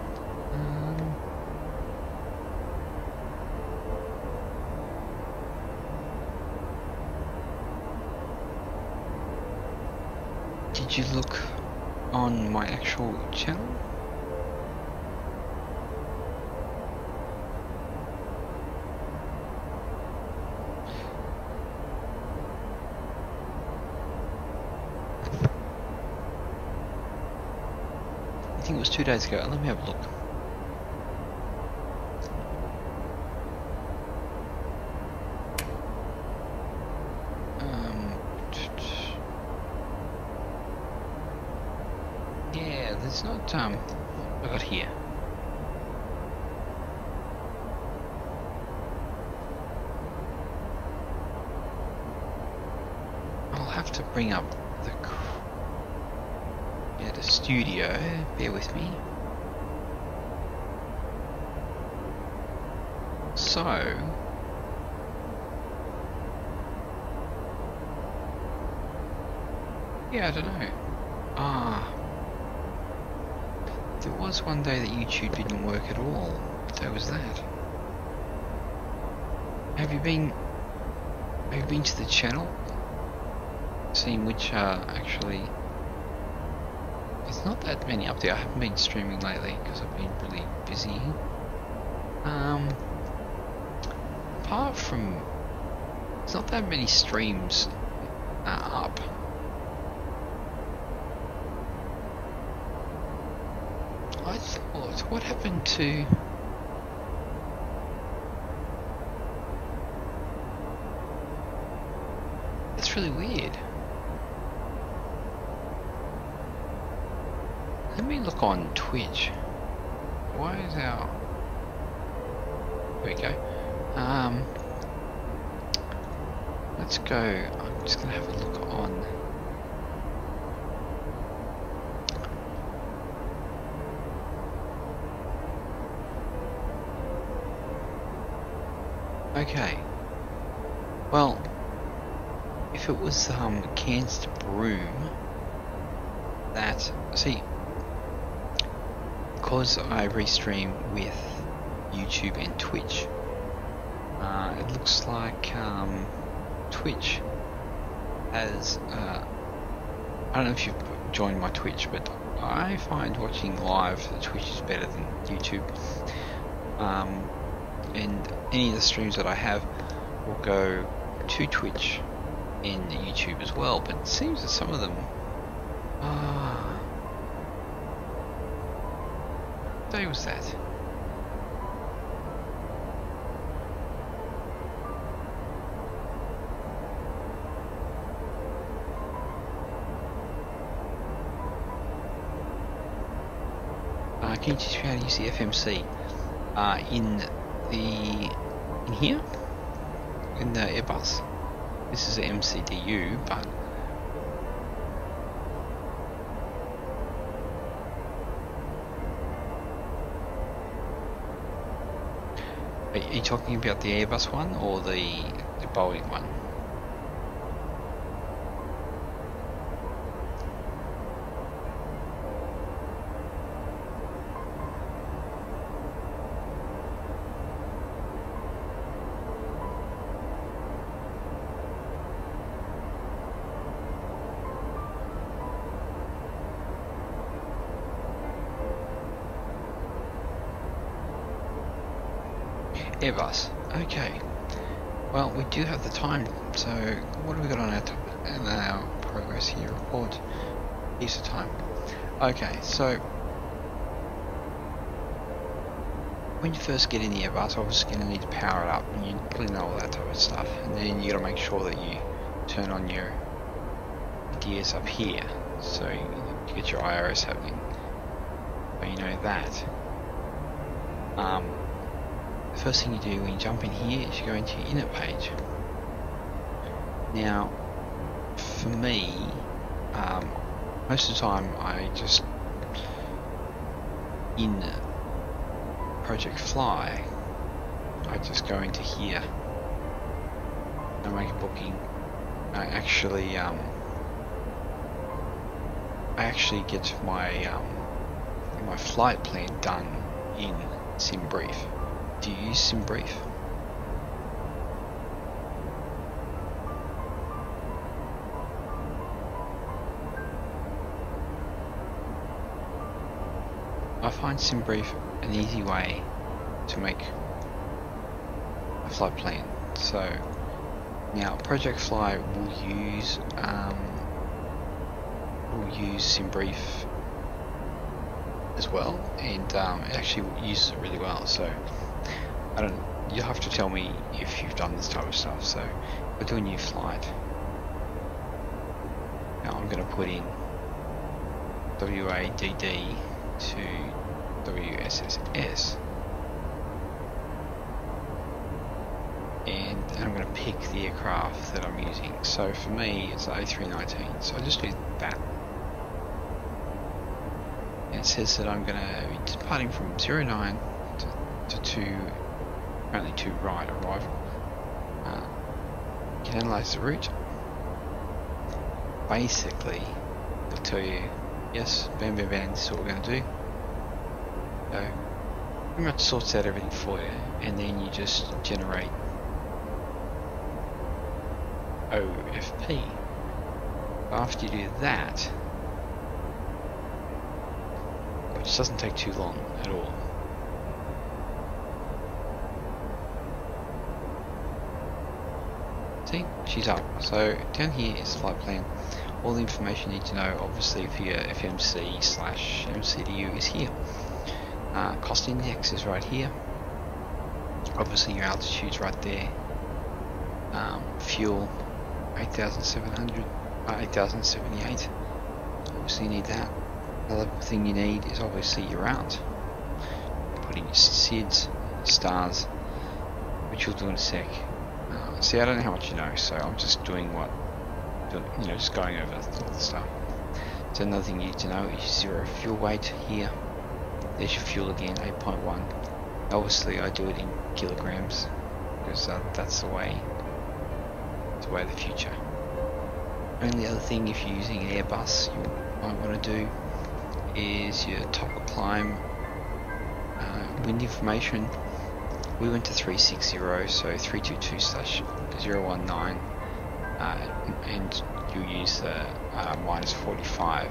Did you look on my actual channel? I think it was 2 days ago. Let me have a look. Yeah, there's not I got here. I'll have to bring up the studio, bear with me. So yeah, I don't know. There was one day that YouTube didn't work at all. What day was that? Have you been to the channel? Seen which actually, there's not that many up there. I haven't been streaming lately because I've been really busy. Apart from, there's not that many streams up. I thought, what happened to... That's really weird. Let me look on Twitch. Why is our... There we go. Let's go. I'm just gonna have a look on... Okay. Well, if it was Cairns to Broome, that, see, because I restream with YouTube and Twitch, it looks like Twitch has, I don't know if you've joined my Twitch, but I find watching live Twitch is better than YouTube. And any of the streams that I have will go to Twitch and YouTube as well, but it seems that some of them what day was that? Can you teach me how to use the FMC in here, in the Airbus? This is an MCDU, but are you talking about the Airbus one or the Boeing one? Airbus. Okay. Well, we do have the time. So, what have we got on our progress here? Report. Piece of time. Okay, so when you first get in the Airbus, obviously you're going to need to power it up, and you probably know all that type of stuff. And then you got to make sure that you turn on your DS up here, so you get your IRS happening. But you know that. The first thing you do when you jump in here is you go into your init page. Now, for me, most of the time I just in Project Fly, I just go into here and make a booking. I actually get my my flight plan done in SimBrief. Do you use SimBrief? I find SimBrief an easy way to make a flight plan. So now Project Fly will use SimBrief as well, and it actually uses it really well. So you'll have to tell me if you've done this type of stuff. So we'll do a new flight. Now I'm going to put in WADD to WSSS, and I'm going to pick the aircraft that I'm using. So for me it's A319, so I'll just do that. And it says that I'm going to be departing from 09 to 2, apparently 2 right arrival. You can analyze the route. Basically, it'll tell you, yes, bam bam bam, this is what we're going to do. So, pretty much sorts out everything for you, and then you just generate OFP. After you do that, which doesn't take too long at all, see, she's up. So down here is flight plan. All the information you need to know, obviously, for your FMC/MCDU is here. Cost index is right here. Obviously your altitude's right there. Fuel 8,700, 8,078. Obviously you need that. Another thing you need is obviously your route. Put in your SIDS, stars, which we'll do in a sec. See, I don't know how much you know, so I'm just doing just going over all the stuff. So another thing you need to know is 0 fuel weight here. There's your fuel again, 8.1. Obviously I do it in kilograms because that's the way. It's the way of the future. Only other thing, if you're using an Airbus, you might want to do is your top climb wind information. We went to 360, so 322/019, and you use the -45.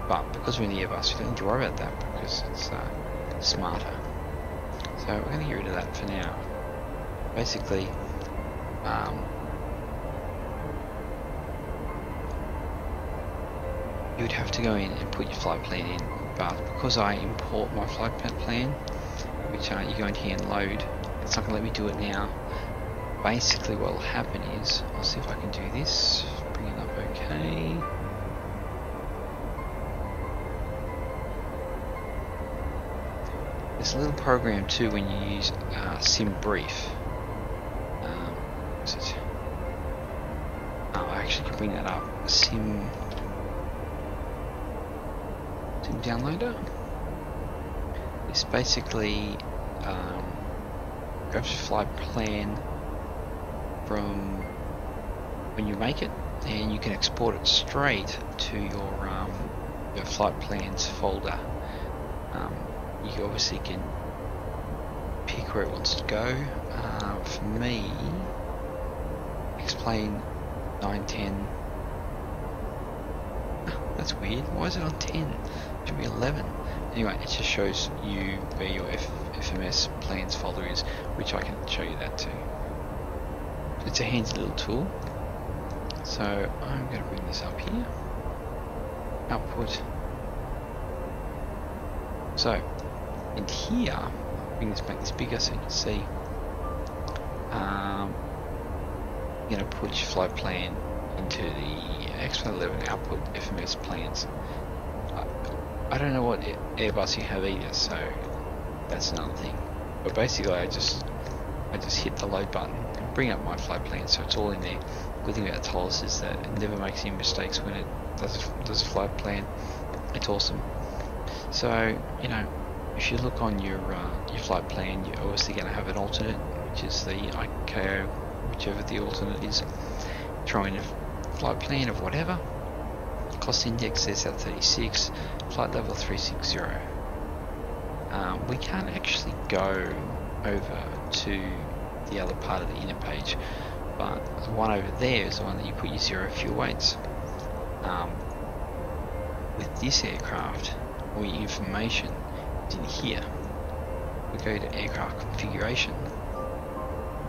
But because we're in the Airbus, we don't need to worry about that because it's smarter. So we're going to get rid of that for now. Basically, you would have to go in and put your flight plan in, but because I import my flight plan, which you go in here and load, it's not going to let me do it now. Basically what will happen is, I'll see if I can do this, bring it up okay. There's a little program too when you use SimBrief. What's it? Oh, I actually can bring that up. Sim downloader. It's basically grabs your flight plan from when you make it, and you can export it straight to your flight plans folder. You obviously can pick where it wants to go. For me, explain 910. that's weird. Why is it on 10? It should be 11. Anyway, it just shows you where your FMS plans folder is, which I can show you that too. It's a handy little tool. So I'm going to bring this up here. Output. So in here, make this bigger so you can see. I'm going to put your flight plan into the X-Flight 11 output FMS plans. I don't know what Airbus you have either, so that's another thing. But basically, I just hit the load button and bring up my flight plan, so it's all in there. Good thing about Toliss is that it never makes any mistakes when it does a flight plan. It's awesome. So you know, if you look on your flight plan, you're obviously going to have an alternate, which is the ICAO, whichever the alternate is. Throw in a flight plan of whatever. Cost index is at 36. Flight level 360. We can't actually go over to the other part of the inner page, but the one over there is the one that you put your 0 fuel weights. With this aircraft, all your information is in here. We go to aircraft configuration.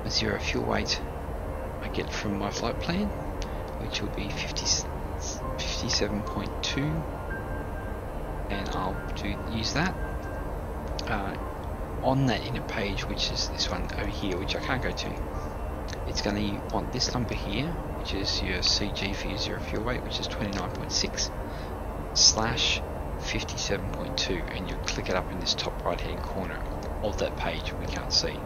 The 0 fuel weight I get from my flight plan, which will be 57.2, and I'll use that. On that inner page, which is this one over here, which I can't go to, it's going to want this number here, which is your CG for your 0 fuel weight, which is 29.6 / 57.2, and you click it up in this top right hand corner of that page we can't see.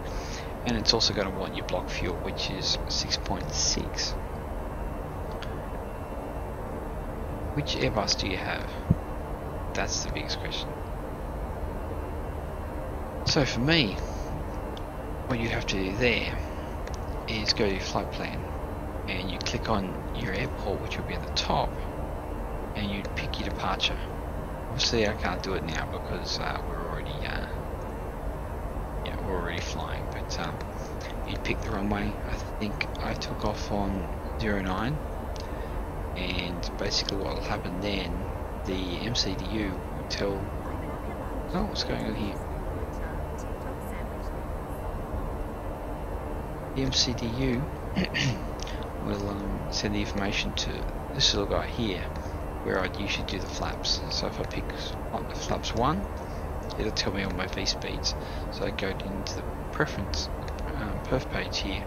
And it's also going to want your block fuel, which is 6.6. Which Airbus do you have? That's the biggest question. So for me, what you have to do there is go to your flight plan, and you click on your airport, which will be at the top, and you pick your departure. Obviously I can't do it now because we're already flying, but you pick the runway. I think I took off on 09, and basically what will happen then, the MCDU will tell, oh, what's going on here? The MCDU will send the information to this little guy here, where I'd usually do the flaps. So if I pick the flaps 1, it'll tell me all my V speeds. So I go into the preference perf page here,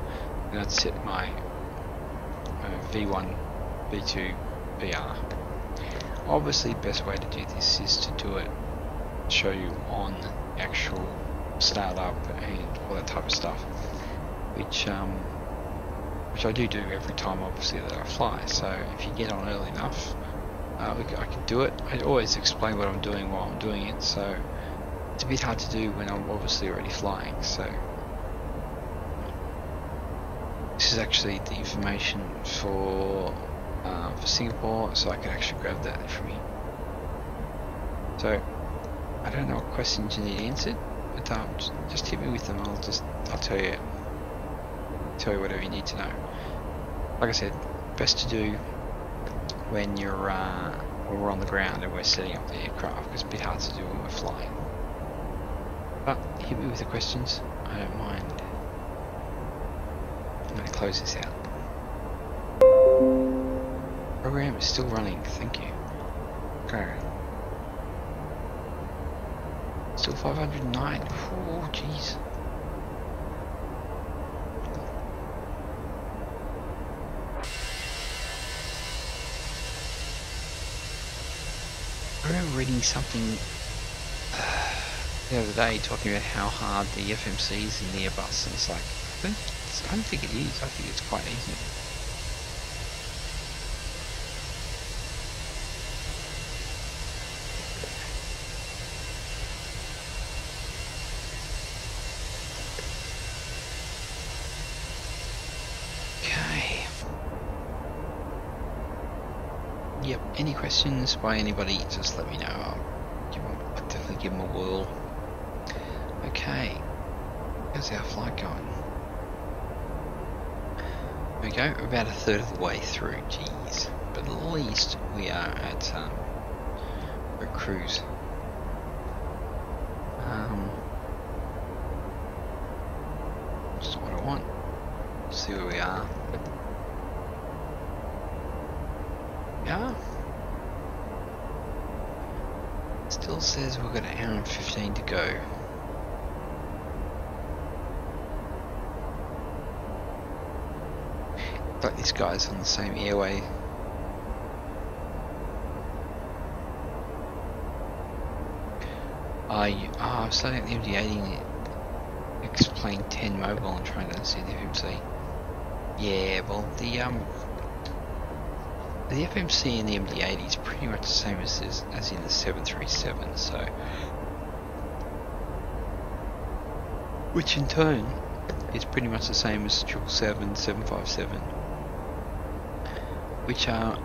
and I'd set my V1, V2, VR. Obviously, the best way to do this is to do it, show you on actual startup and all that type of stuff, which I do every time, obviously, that I fly. So if you get on early enough, I can do it. I always explain what I'm doing while I'm doing it, so it's a bit hard to do when I'm obviously already flying. So this is actually the information for Singapore, so I can actually grab that from here. So I don't know what questions you need answered, but just hit me with them. I'll tell you whatever you need to know. Like I said, best to do when you're when we're on the ground and we're setting up the aircraft, because it's a bit hard to do when we're flying. But hit me with the questions, I don't mind. I'm going to close this out. Program is still running, thank you. Okay. Still 509. Oh, jeez. I remember reading something the other day talking about how hard the FMC is in the Airbus, and it's like, I don't think it is. I think it's quite easy. Okay. Yep, any questions by anybody, just let me know. I'll definitely give them a whirl. Okay, how's our flight going? There we go, we're about a third of the way through, jeez. But at least we are at for a cruise. Just what I want. See where we are. Yeah. Still says we've got an hour and 15 to go. Like this guy's on the same airway. I was starting at the MD-80 X-Plane 10 mobile and trying to see the FMC. Yeah, well the FMC in the MD-80 is pretty much the same as in the 737, so which in turn is pretty much the same as 777, 757, which are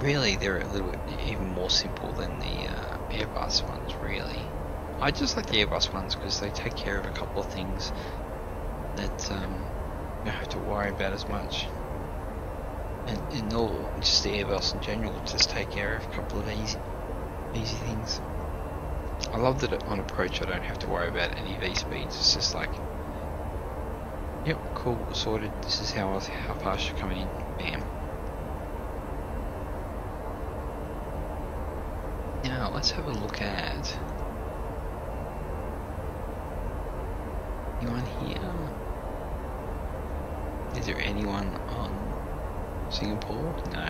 really, they're a little bit even more simple than the Airbus ones, really. I just like the Airbus ones because they take care of a couple of things that you don't have to worry about as much. And in all, just the Airbus in general, just take care of a couple of easy things. I love that on approach I don't have to worry about any V speeds. It's just like, yep, cool, sorted. This is how fast you're coming in. Bam. Now let's have a look at anyone here. Is there anyone on Singapore? No.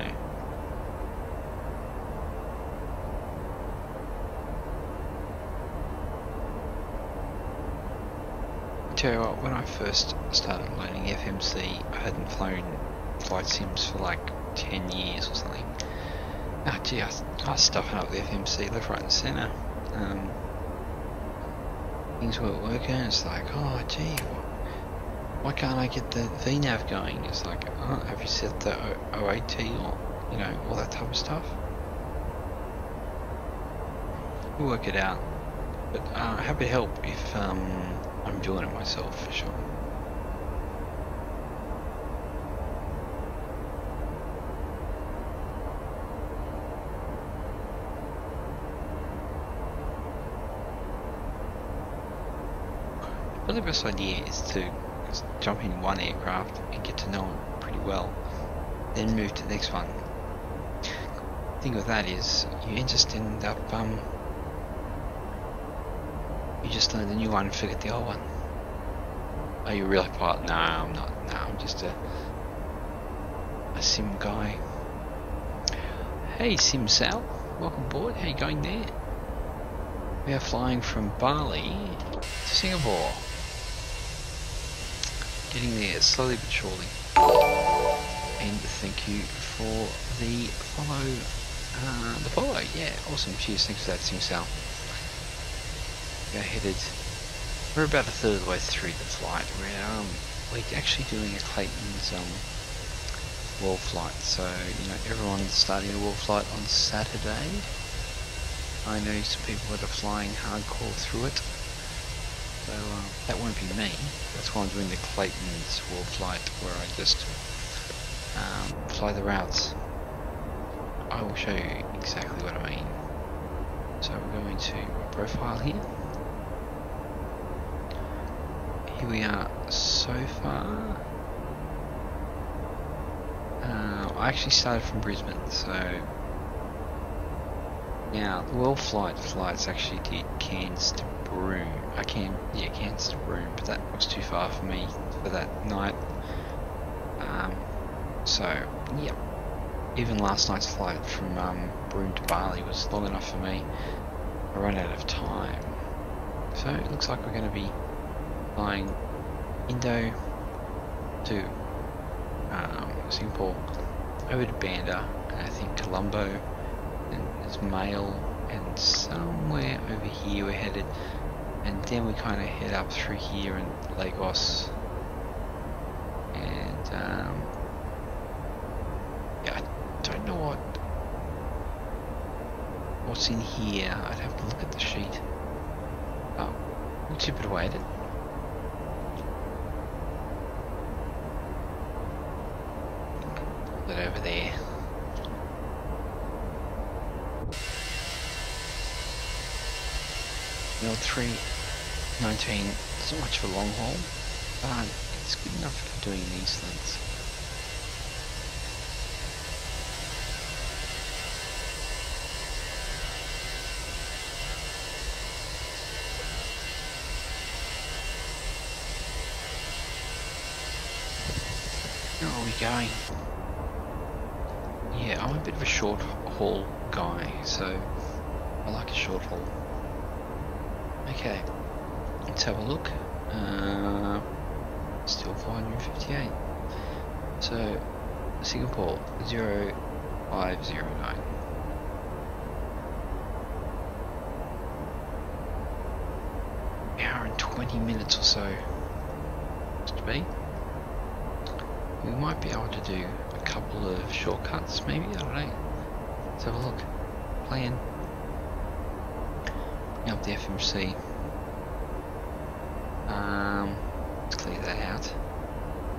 Tell you what, when I first started learning FMC, I hadn't flown flight sims for like 10 years or something. Oh gee, I was stuffing up the FMC left, right and centre. Things weren't working, it's like, oh gee, why can't I get the VNAV going? It's like, oh, have you set the OAT or, you know, all that type of stuff? We'll work it out. But happy to help if I'm doing it myself, for sure. Well, the best idea is to jump in one aircraft and get to know it pretty well, then move to the next one. The thing with that is, you just end up, you just learn the new one and forget the old one. Are you a real pilot? No, I'm not. No, I'm just a sim guy. Hey Sim Sal, welcome aboard. How you going there? We are flying from Bali to Singapore. Getting there slowly but surely. And thank you for the follow. Yeah, awesome. Cheers. Thanks for that, Sim Sal. We're about a third of the way through the flight. We're actually doing a Claytons Worldflight, so you know everyone's starting a Worldflight on Saturday. I know some people that are flying hardcore through it, so that won't be me. That's why I'm doing the Claytons Worldflight, where I just fly the routes. I will show you exactly what I mean. So we're going to profile here. Here we are so far. I actually started from Brisbane, so now the Worldflight flights actually did Cairns to Broome. Cairns to Broome, but that was too far for me for that night. So yep, even last night's flight from Broome to Bali was long enough for me. I ran out of time, so it looks like we're going to be flying Indo to Singapore, over to Banda, and I think Colombo, and there's Mail, and somewhere over here we're headed, and then we kind of head up through here in Lagos, and yeah, I don't know what's in here. I'd have to look at the sheet. Oh, we'll tip it away. Put it over there. Mill 319, it's not much of a long haul, but it's good enough for doing these things. Where are we going? Yeah, I'm a bit of a short haul guy, so I like a short haul. Okay, let's have a look. Still 458. So, Singapore 0509. Hour and 20 minutes or so to be. We might be able to do a couple of shortcuts, maybe, I don't know. Let's have a look. Plan. Up the FMC. Let's clear that out.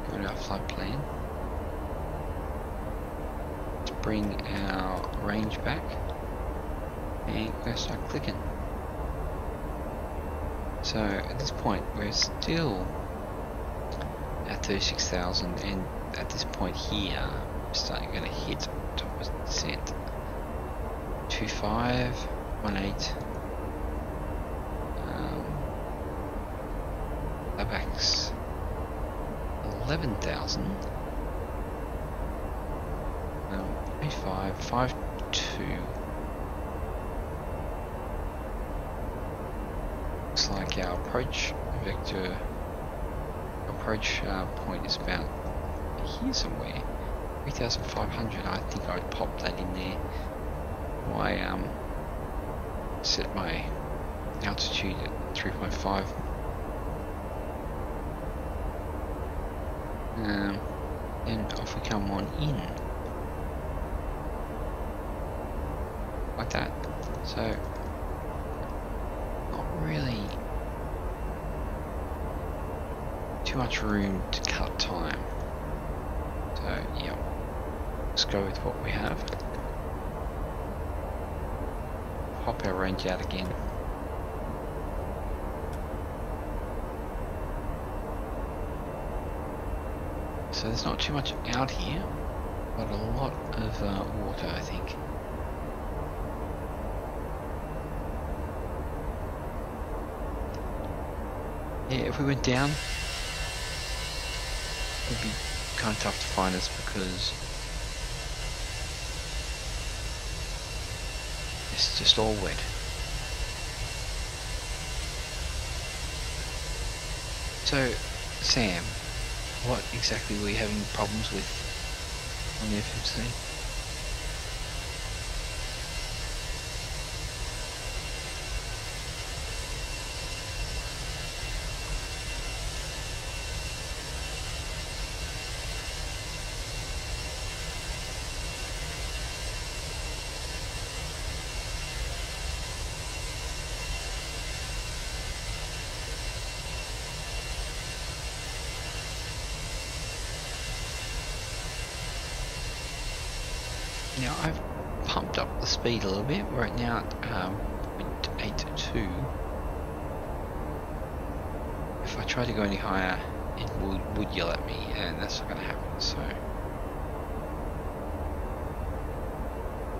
Go to our flight plan. Let's bring our range back. And we're gonna start clicking. So at this point we're still at 36,000, and at this point here we're starting going to hit top of descent. 2518. Back's 11,000. 2552. Looks like our approach vector point is about here somewhere. 3,500. I think I'd pop that in there. I set my altitude at 3.5. Then off we come on in, like that. So not really too much room to cut time. So yeah, let's go with what we have. Pop our range out again. So there's not too much out here, but a lot of water, I think. Yeah, if we went down, it would be kind of tough to find us because it's just all wet. So, Sam, what exactly were you having problems with on the FMC? Now I've pumped up the speed a little bit. We're now at 0.82. If I try to go any higher, it would yell at me, and that's not going to happen. So,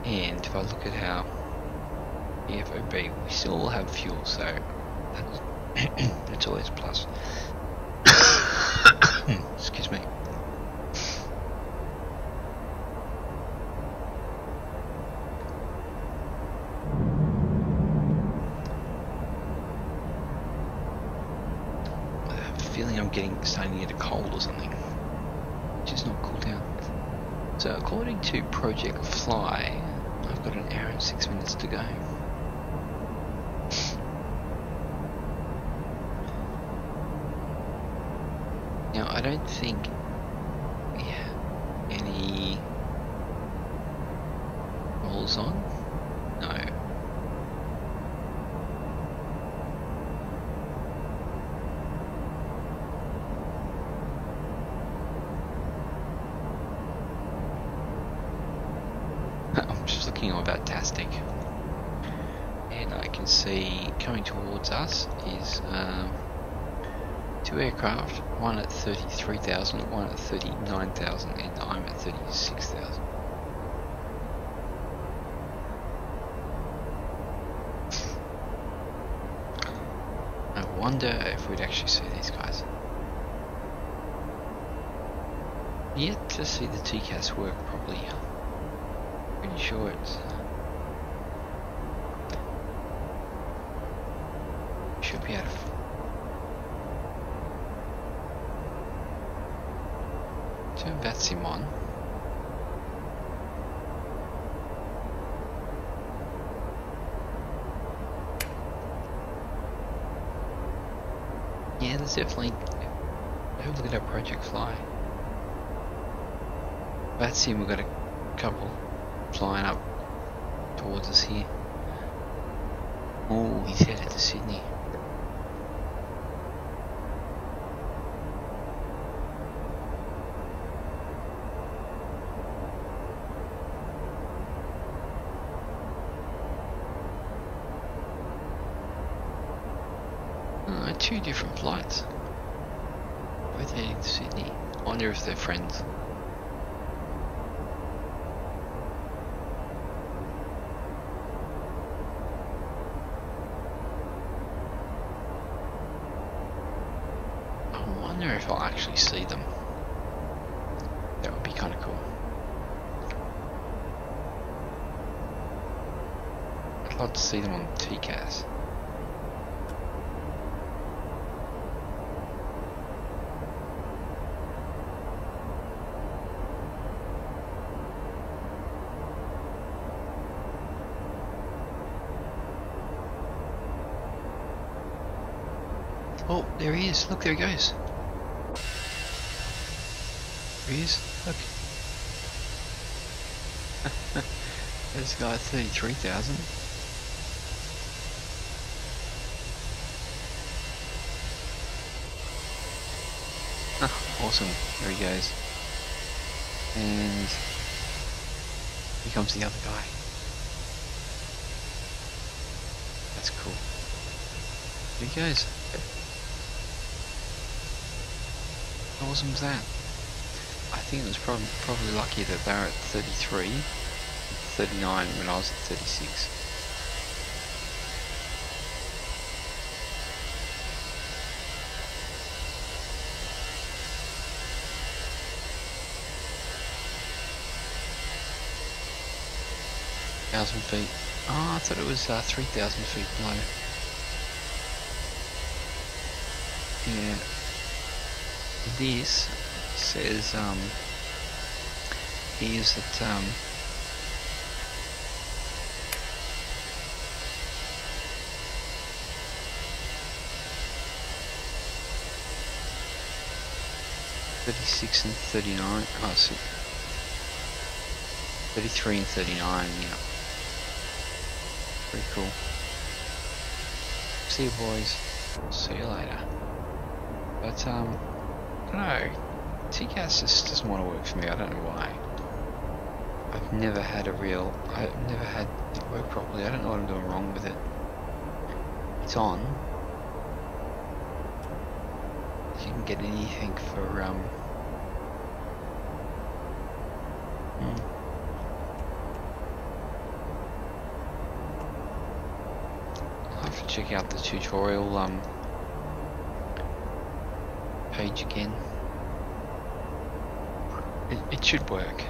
and if I look at our EFOB, we still have fuel, so that's always a plus. Excuse me. Starting to get a cold or something, which is not cool down. So according to Project Fly, I've got an hour and 6 minutes to go. Now I don't think any rolls on. No. I'm just looking all about Tastic, and and I can see coming towards us is 2 aircraft, one at 33,000, one at 39,000, and I'm at 36,000. I wonder if we'd actually see these guys. Yet to see the TCAS work properly. Pretty sure it's should be able to turn that sim on. Yeah, there's definitely. Have a look at our project fly. That's him. We've got a couple flying up towards us here. Oh, he's headed to Sydney. Two different flights. Both heading to Sydney. I wonder if they're friends. I wonder if I'll actually see them. That would be kind of cool. I'd love to see them on TCAS. Oh, there he is. Look, there he goes. There he is. Look. There's a guy at 33,000. Awesome. There he goes. And here comes the other guy. That's cool. There he goes. How awesome was that? I think it was probably lucky that they were at 33, 39 when I was at 36. Feet. Oh, I thought it was 3,000 feet below. Yeah. This says he is at 36 and 39. Oh, so 33 and 39. Yeah. Pretty cool. See you, boys. See you later. But I don't know. TCAS just doesn't want to work for me. I don't know why. I've never had it work properly. I don't know what I'm doing wrong with it. It's on. You can get anything for I'll have to check out the tutorial page again. It should work.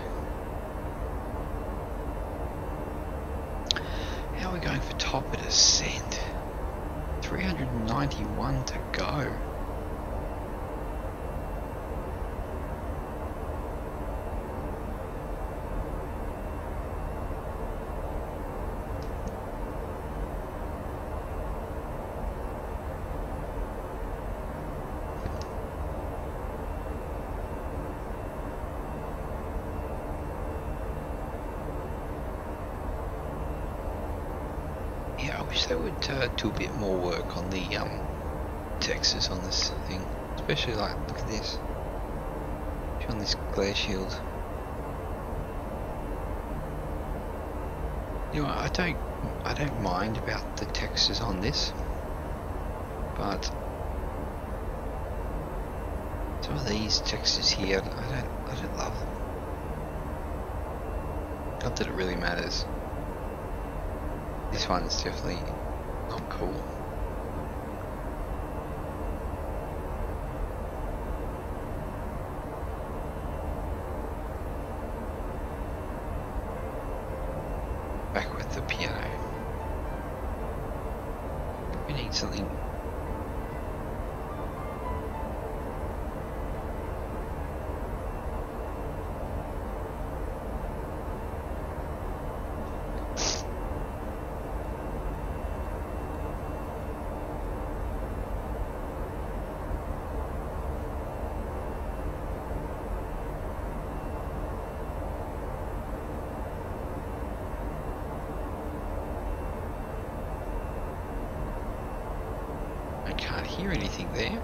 How are we going for top of descent? 391 to go. I wish they would do a bit more work on the textures on this thing, especially like, look at this, on this glare shield. You know, I don't mind about the textures on this, but some of these textures here, I don't love them. Not that it really matters. This one's definitely not cool. Back with the piano. We need something. I can't hear anything there.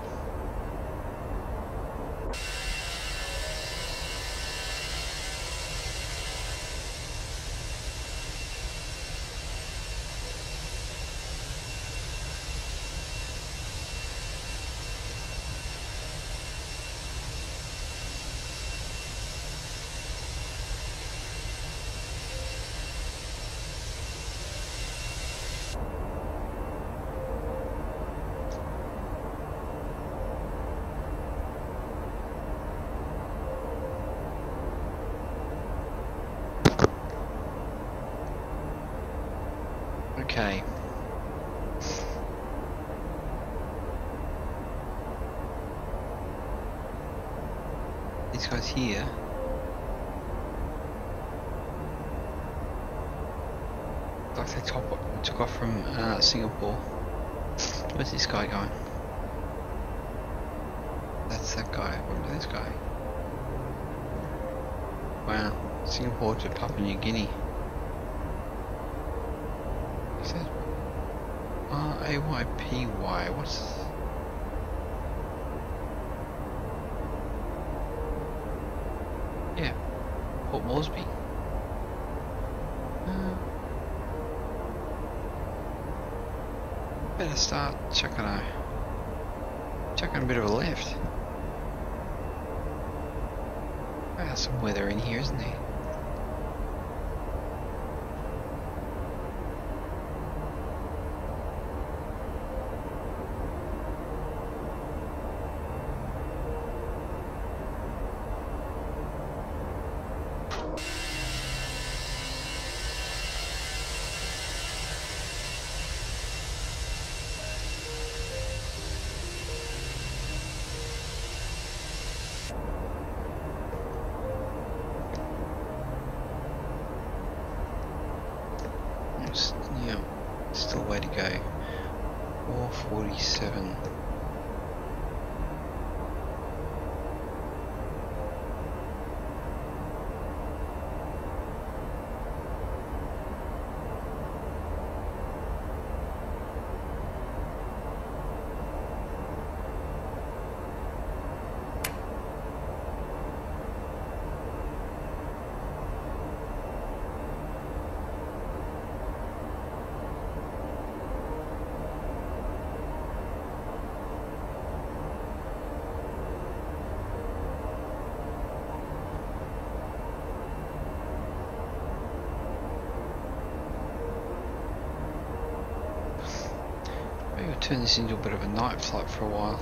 Okay. These guys here. Like they took off from Singapore. Where's this guy going? That's that guy. Remember this guy? Wow. Singapore to Papua New Guinea. Is that R-A-Y-P-Y? What's... Yeah. Port Moresby. Better start chucking a bit of a left. There's some weather in here, isn't there? Yeah, still a way to go. 447. Maybe we'll turn this into a bit of a night flight for a while.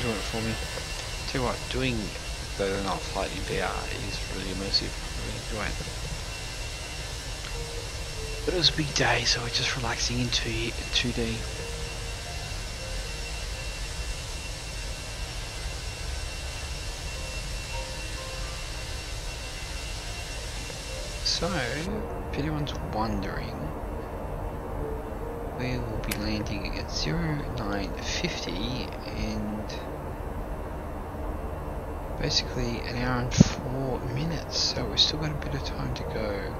Doing it for me. Tell you what, doing the night flight in VR is really immersive. I really enjoy it. But it was a big day, so we're just relaxing in 2D. So, if anyone's wondering, we will be landing at 0950 and basically an hour and 4 minutes, so we've still got a bit of time to go.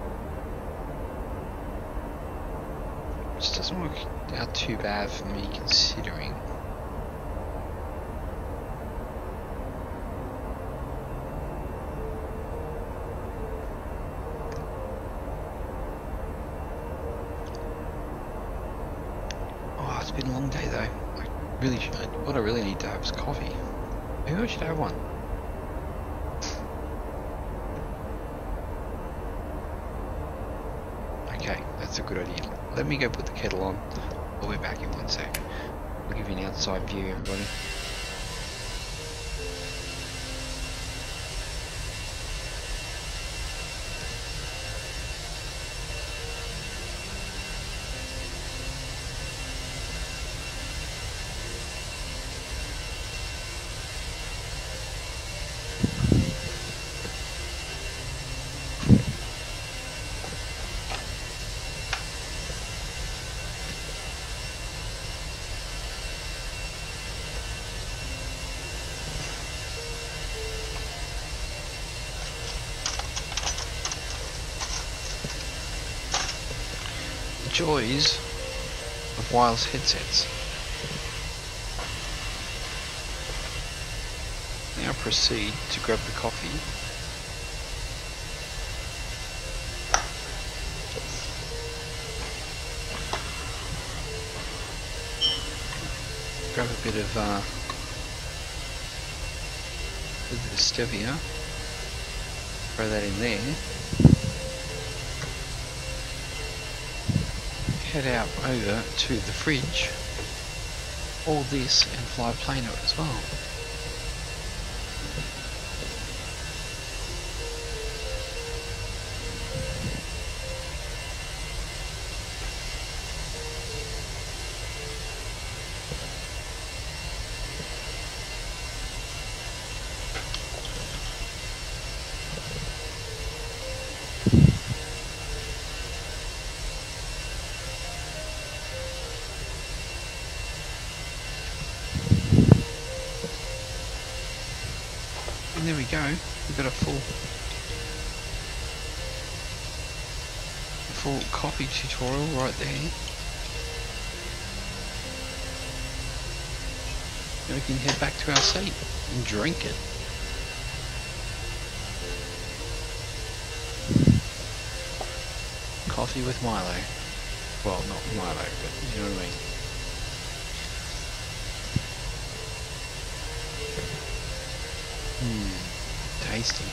Which doesn't work out too bad for me considering. Oh, it's been a long day though. What I really need to have is coffee. Maybe I should have one. Okay, that's a good idea. Let me go put the kettle on. I'll be back in 1 sec. I'll give you an outside view, everybody. Joys of wireless headsets. Now proceed to grab the coffee. Grab a bit of stevia. Throw that in there. Head out over to the fridge, all this, and fly a plane out as well. And there we go, we've got a full coffee tutorial right there. Now we can head back to our seat and drink it. Coffee with Milo. Well, not Milo, but you know what I mean. Tasty.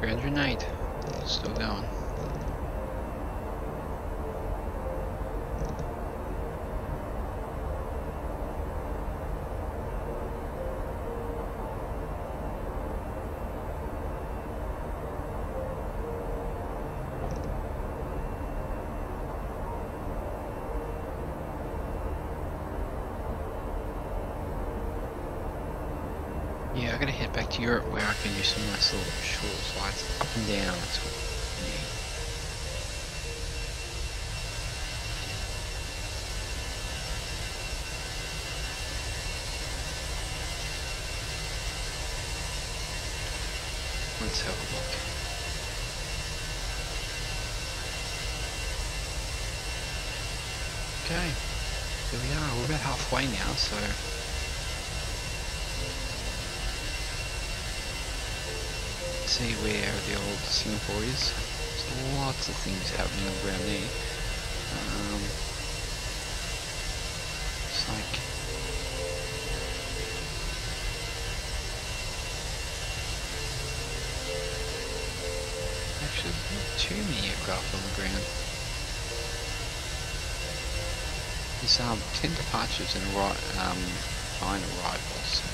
308. Still going. Yeah, I gotta head back to Europe where I can do some nice little short slides up and down. That's what I need. Let's have a look. Okay, here we are. We're about halfway now, so. See where the old Singapore is. There's lots of things happening around there. It's like actually not too many aircraft on the ground. There's 10 departures and 9 arrivals.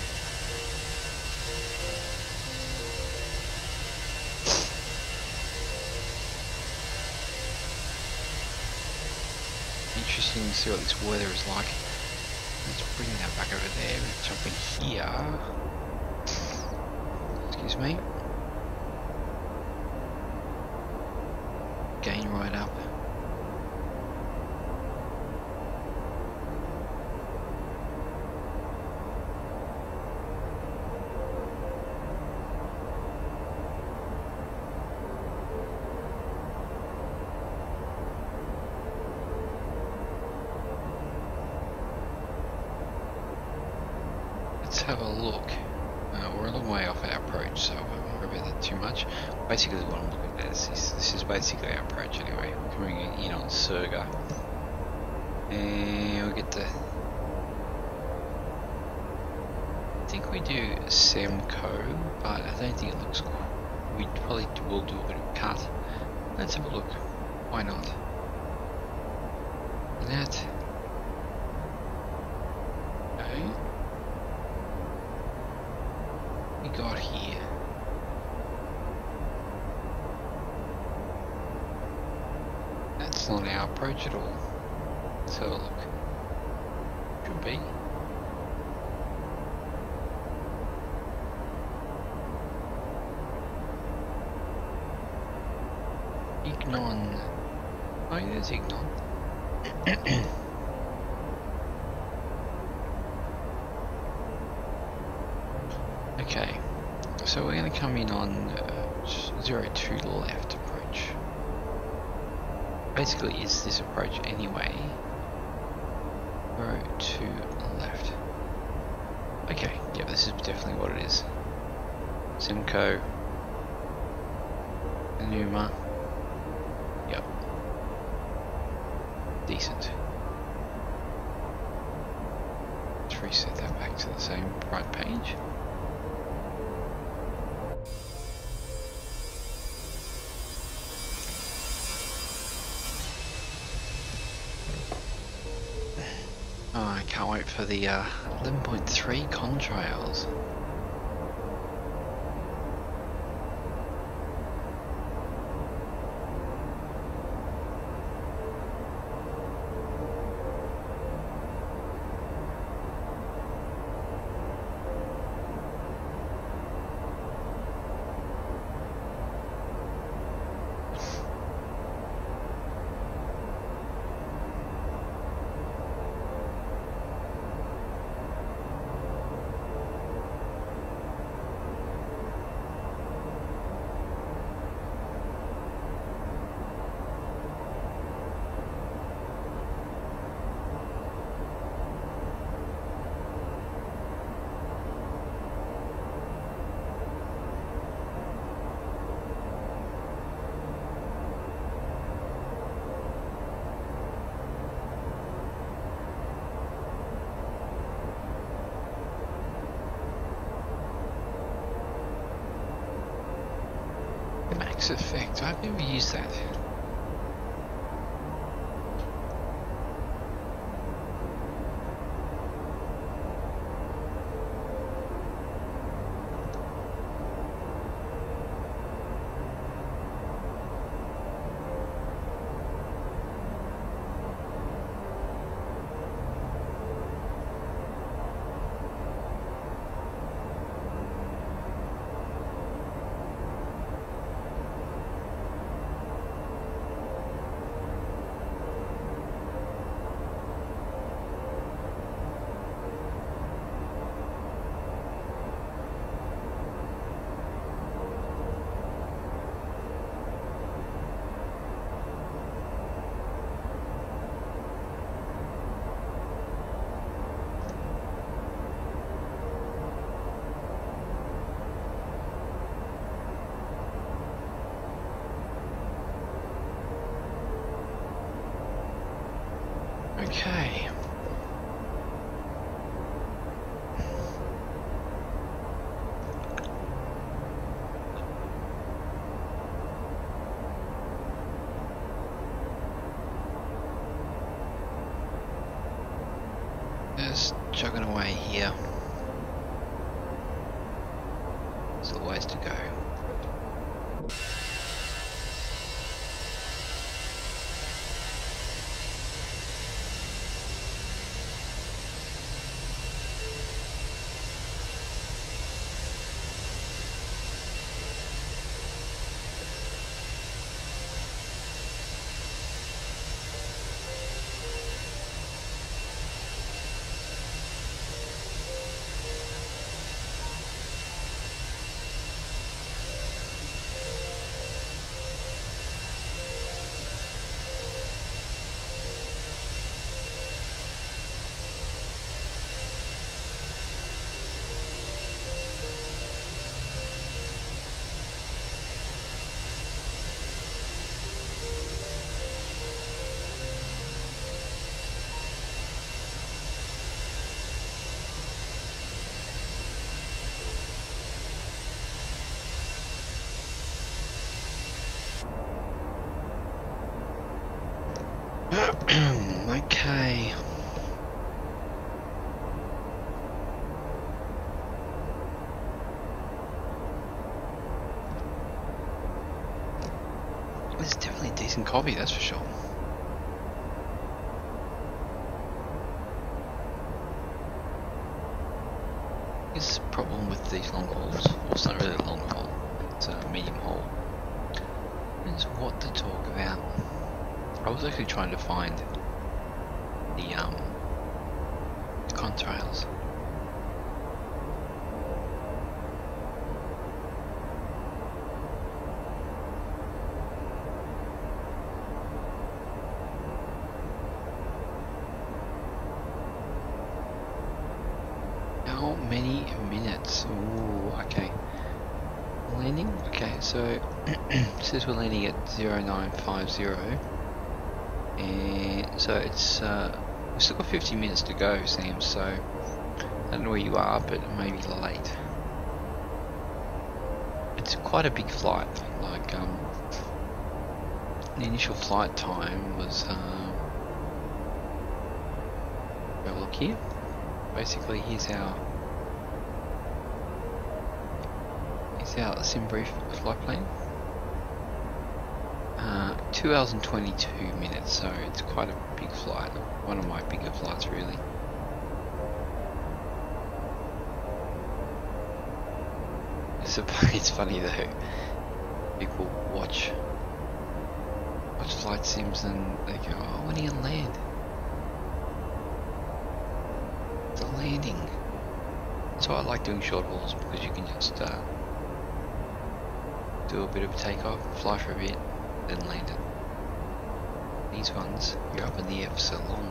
Interesting to see what this weather is like. Let's bring that back over there. Let's jump in here. Excuse me. Gain right up. Let's have a look. We're a long way off our approach, so I won't worry about that too much. Basically what I'm looking at is this is basically our approach anyway. We're coming in on Surga. And we get to... I think we do Semco, but I don't think it looks cool. We probably will do a bit of cut. Let's have a look. Why not? That... Okay. Got here. That's not our approach at all. Let's have a look. Should be. Ignon. Oh, yeah, there's Ignon. Okay, so we're going to come in on 02 left approach. Basically, it's this approach anyway. 02 left. Okay, yeah, this is definitely what it is. Simcoe. Numa. Yep. Decent. Let's reset that back to the same right page. Oh, I can't wait for the 11.3 contrails. Fix effect. I've never used that. Okay. Just chugging away here. There's a ways to go. Okay. This is definitely a decent copy, that's for sure. This problem with these long hauls, well, it's not really a long haul, it's a medium haul, is what to talk about. I was actually trying to find the contrails. How many minutes? Ooh, okay. Landing? Okay, so it says we're landing at 0950. And so it's we've still got 50 minutes to go, Sam, so I don't know where you are, but it may be late. It's quite a big flight, like the initial flight time was have a look here. Basically here's our sim brief flight plan. 2 hours and 22 minutes, so it's quite a big flight. One of my bigger flights, really. It's funny though. People watch flight sims and they go, "Oh, when are you gonna land? It's a landing." That's why I like doing short hauls, because you can just do a bit of a takeoff, fly for a bit, then land it. These ones, you're up in the air for so long.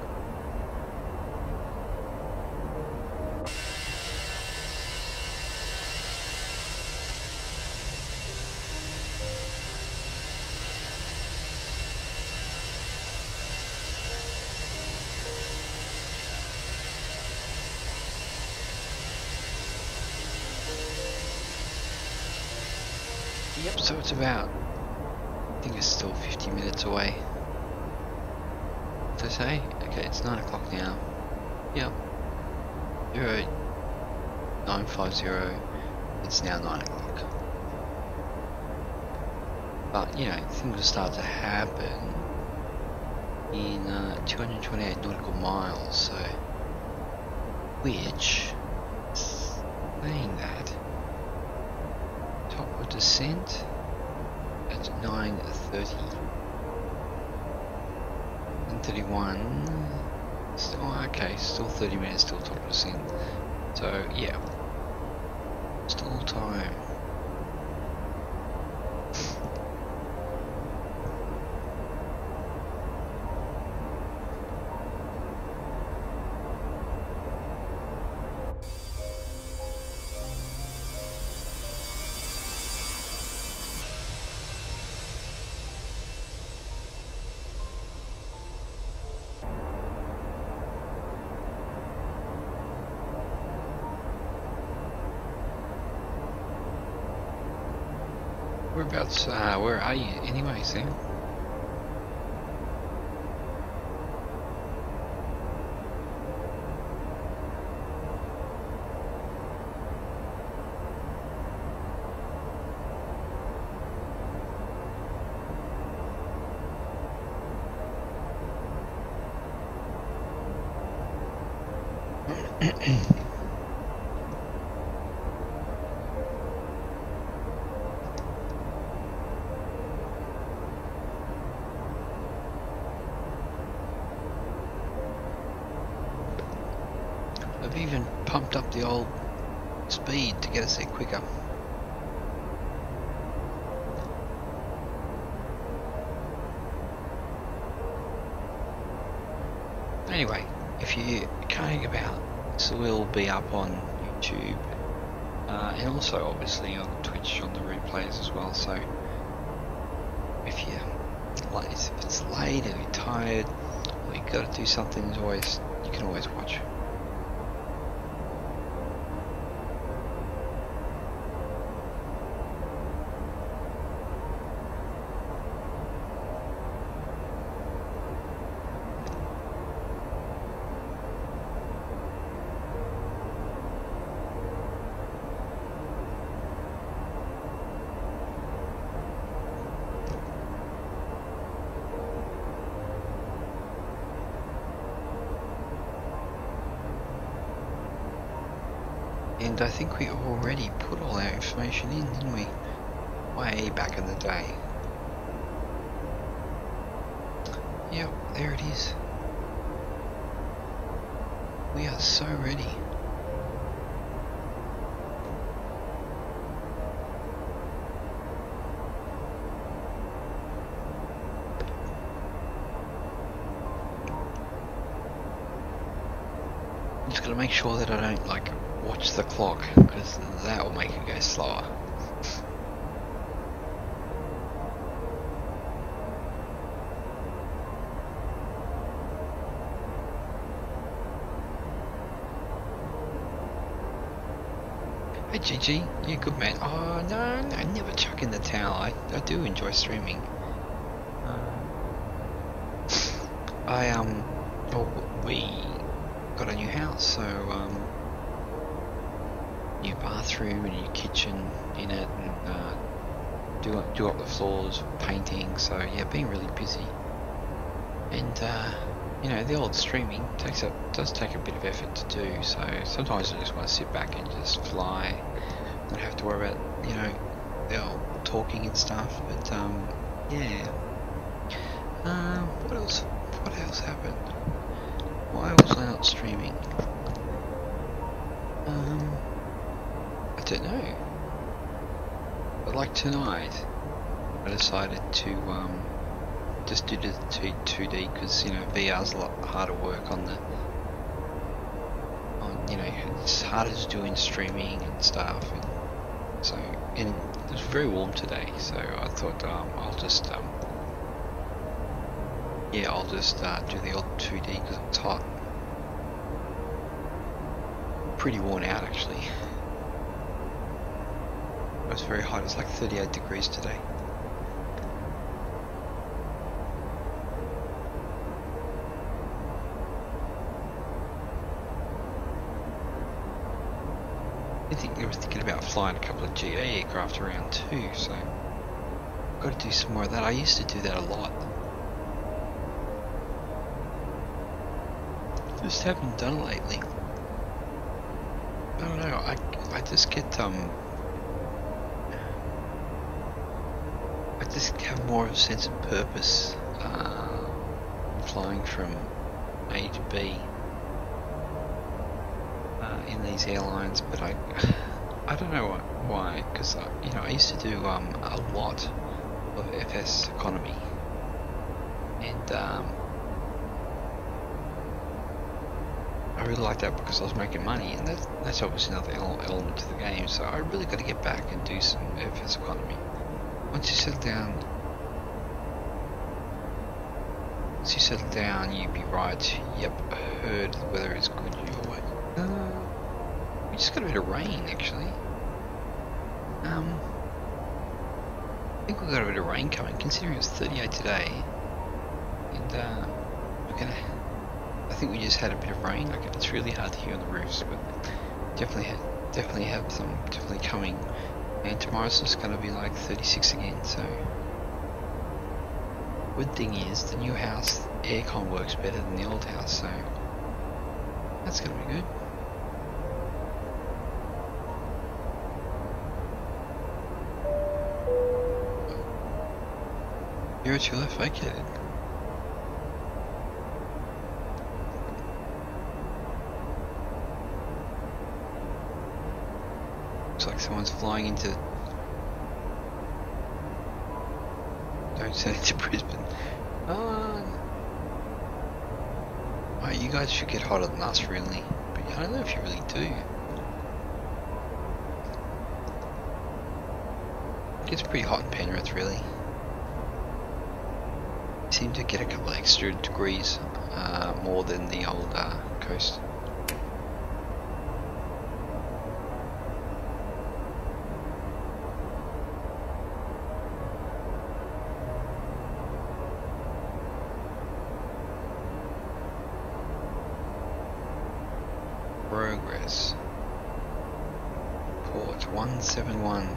Yep, so it's about I think it's still 50 minutes away. What did I say? Okay, it's 9 o'clock now. Yep. 0950. It's now 9 o'clock. But, you know, things will start to happen in 228 nautical miles, so... Which... saying that... Top of descent at 9:30. 9:31. Still okay, still 30 minutes till top of descent. So yeah, still time. Whereabouts, where are you anyway, Sam? I've even pumped up the old speed to get us there quicker. Anyway, if you're cutting about, this will be up on YouTube and also obviously on Twitch on the replays as well. So if it's late and you're tired or you got to do something, you can always watch. And I think we already put all our information in, didn't we? Way back in the day. Yep, there it is. We are so ready. I'm just gonna make sure that I don't watch the clock, because that will make it go slower. Hey GG, you good man? Oh no, I never chuck in the towel. I do enjoy streaming. We got a new house, so new bathroom and new kitchen in it, and do up the floors, painting. So yeah, being really busy. And you know, the old streaming does take a bit of effort to do. So sometimes I just want to sit back and just fly, not have to worry about, you know, the old talking and stuff. But yeah. What else? What else happened? Why was I not streaming? I don't know. But like tonight, I decided to just do the 2D, because you know, VR's a lot harder work on you know, it's harder to do in streaming and stuff. And so, and it was very warm today, so I thought I'll just do the old 2D because it's hot. Pretty worn out actually. It was very hot. It's like 38 degrees today. think they were thinking about flying a couple of GA aircraft around too, so I've got to do some more of that. I used to do that a lot. Just haven't done it lately. I don't know, I just get I just have more of a sense of purpose flying from A to B in these airlines, but I don't know why, because you know, I used to do a lot of FS economy, and I really like that because I was making money, and that's obviously another element to the game. So I really got to get back and do some FS economy. Once you settle down, you'd be right. Yep, I heard the weather is good your way. We just got a bit of rain actually. I think we got a bit of rain coming, considering it's 38 today, and I think we just had a bit of rain. Like, it's really hard to hear on the roofs, but definitely have some coming. And tomorrow's just going to be like 36 again. So, good thing is the new house aircon works better than the old house, so that's going to be good. You're at your left vacated. Looks like someone's flying into... Don't send it to Brisbane. Right, you guys should get hotter than us, really. But I don't know if you really do. It gets pretty hot in Penrith, really. You seem to get a couple of extra degrees more than the old coast. Progress. Port 171.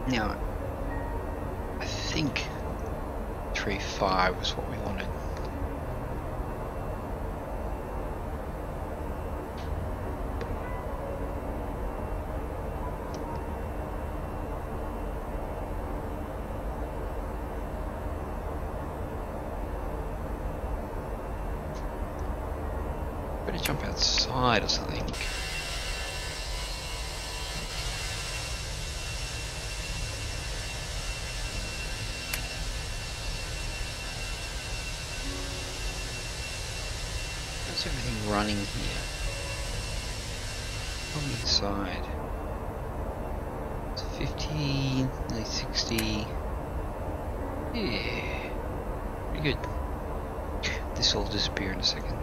Now, I think 3.5 was what we wanted. Better jump outside or something. How's everything running here? Probably inside. It's 50, nearly 60. Yeah, pretty good. This will disappear in a second.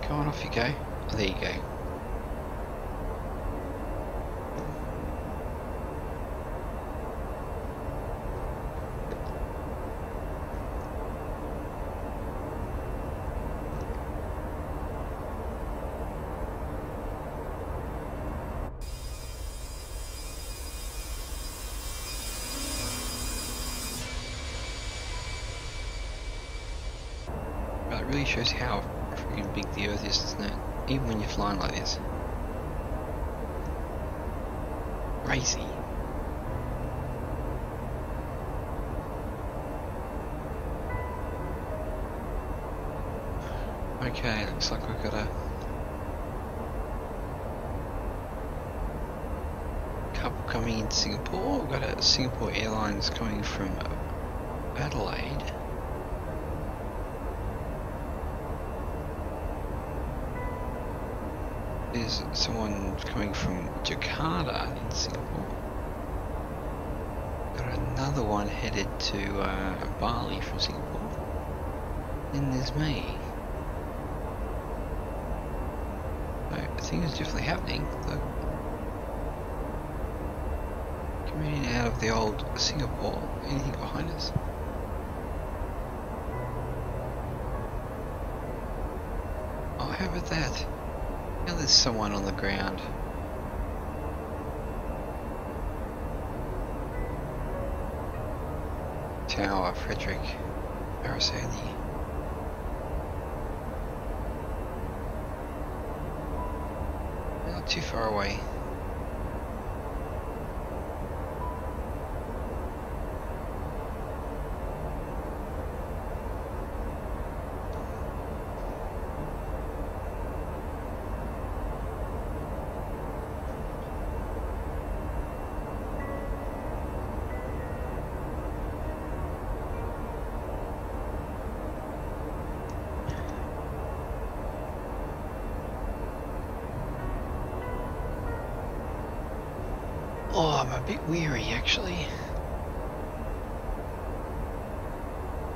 Go on, off you go. Oh, there you go. Well, it really shows how freaking big the Earth is, doesn't it? Even when you're flying like this. Crazy. Okay, looks like we've got a couple coming into Singapore. We've got a Singapore Airlines coming from Adelaide. There's someone coming from Jakarta in Singapore. Got another one headed to Bali from Singapore. Then there's me. So, things are definitely happening. Look. coming in out of the old Singapore. Anything behind us? Oh, how about that? Now there's someone on the ground. Tower, Frederick, Arasani. Not too far away. Oh, I'm a bit weary actually.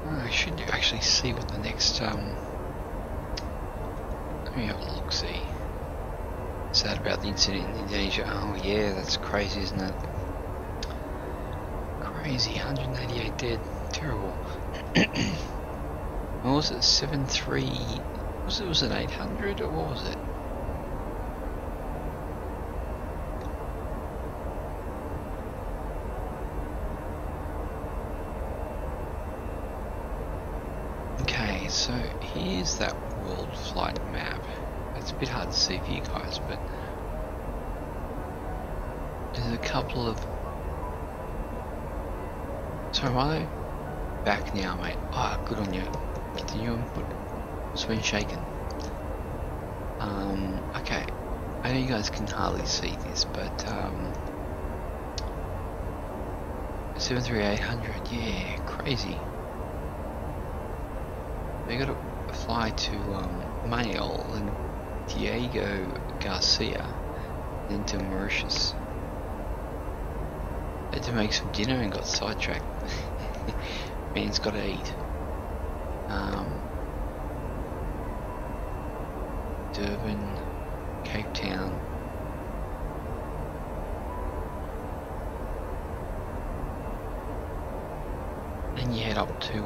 I should actually see what the next let me have a look, see. Sad about the incident in Indonesia. Oh yeah, that's crazy, isn't it? Crazy, 188 dead. Terrible. What was it? 7-3 was it 800 or what was it? So here's that Worldflight map. It's a bit hard to see for you guys, but there's a couple of... So am I back now, mate? Ah, good on you. Continue and put what's been shaken. Okay. I know you guys can hardly see this, but 73800, yeah, crazy. They got to fly to Mail and Diego Garcia, then to Mauritius. Had to make some dinner and got sidetracked. Man's got to eat. Durban, Cape Town. Then you head up to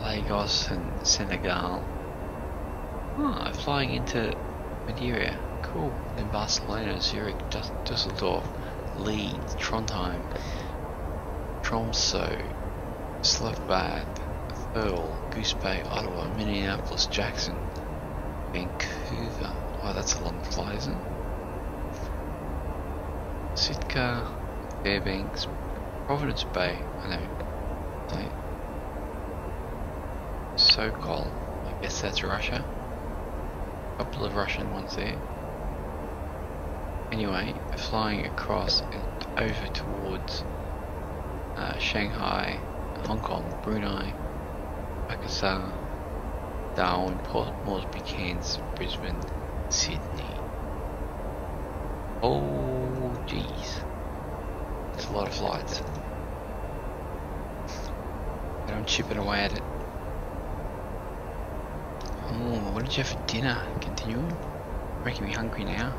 Lagos and Senegal. Oh, flying into Madeira. Cool. Then Barcelona, Zurich, Dusseldorf, Leeds, Trondheim, Tromsø, Slovak, Thurl, Goose Bay, Ottawa, Minneapolis, Jackson, Vancouver. Oh, that's a long flight, isn't it? Sitka, Fairbanks, Providence Bay. I know. Like, Sokol, I guess that's Russia. A couple of Russian ones there. Anyway, flying across and over towards Shanghai, Hong Kong, Brunei, Makassar, Darwin, Port Moresby, Cairns, Brisbane, Sydney. Oh jeez, that's a lot of flights. And I'm chipping away at it. Oh, what did you have for dinner? Continuing? Making me hungry now.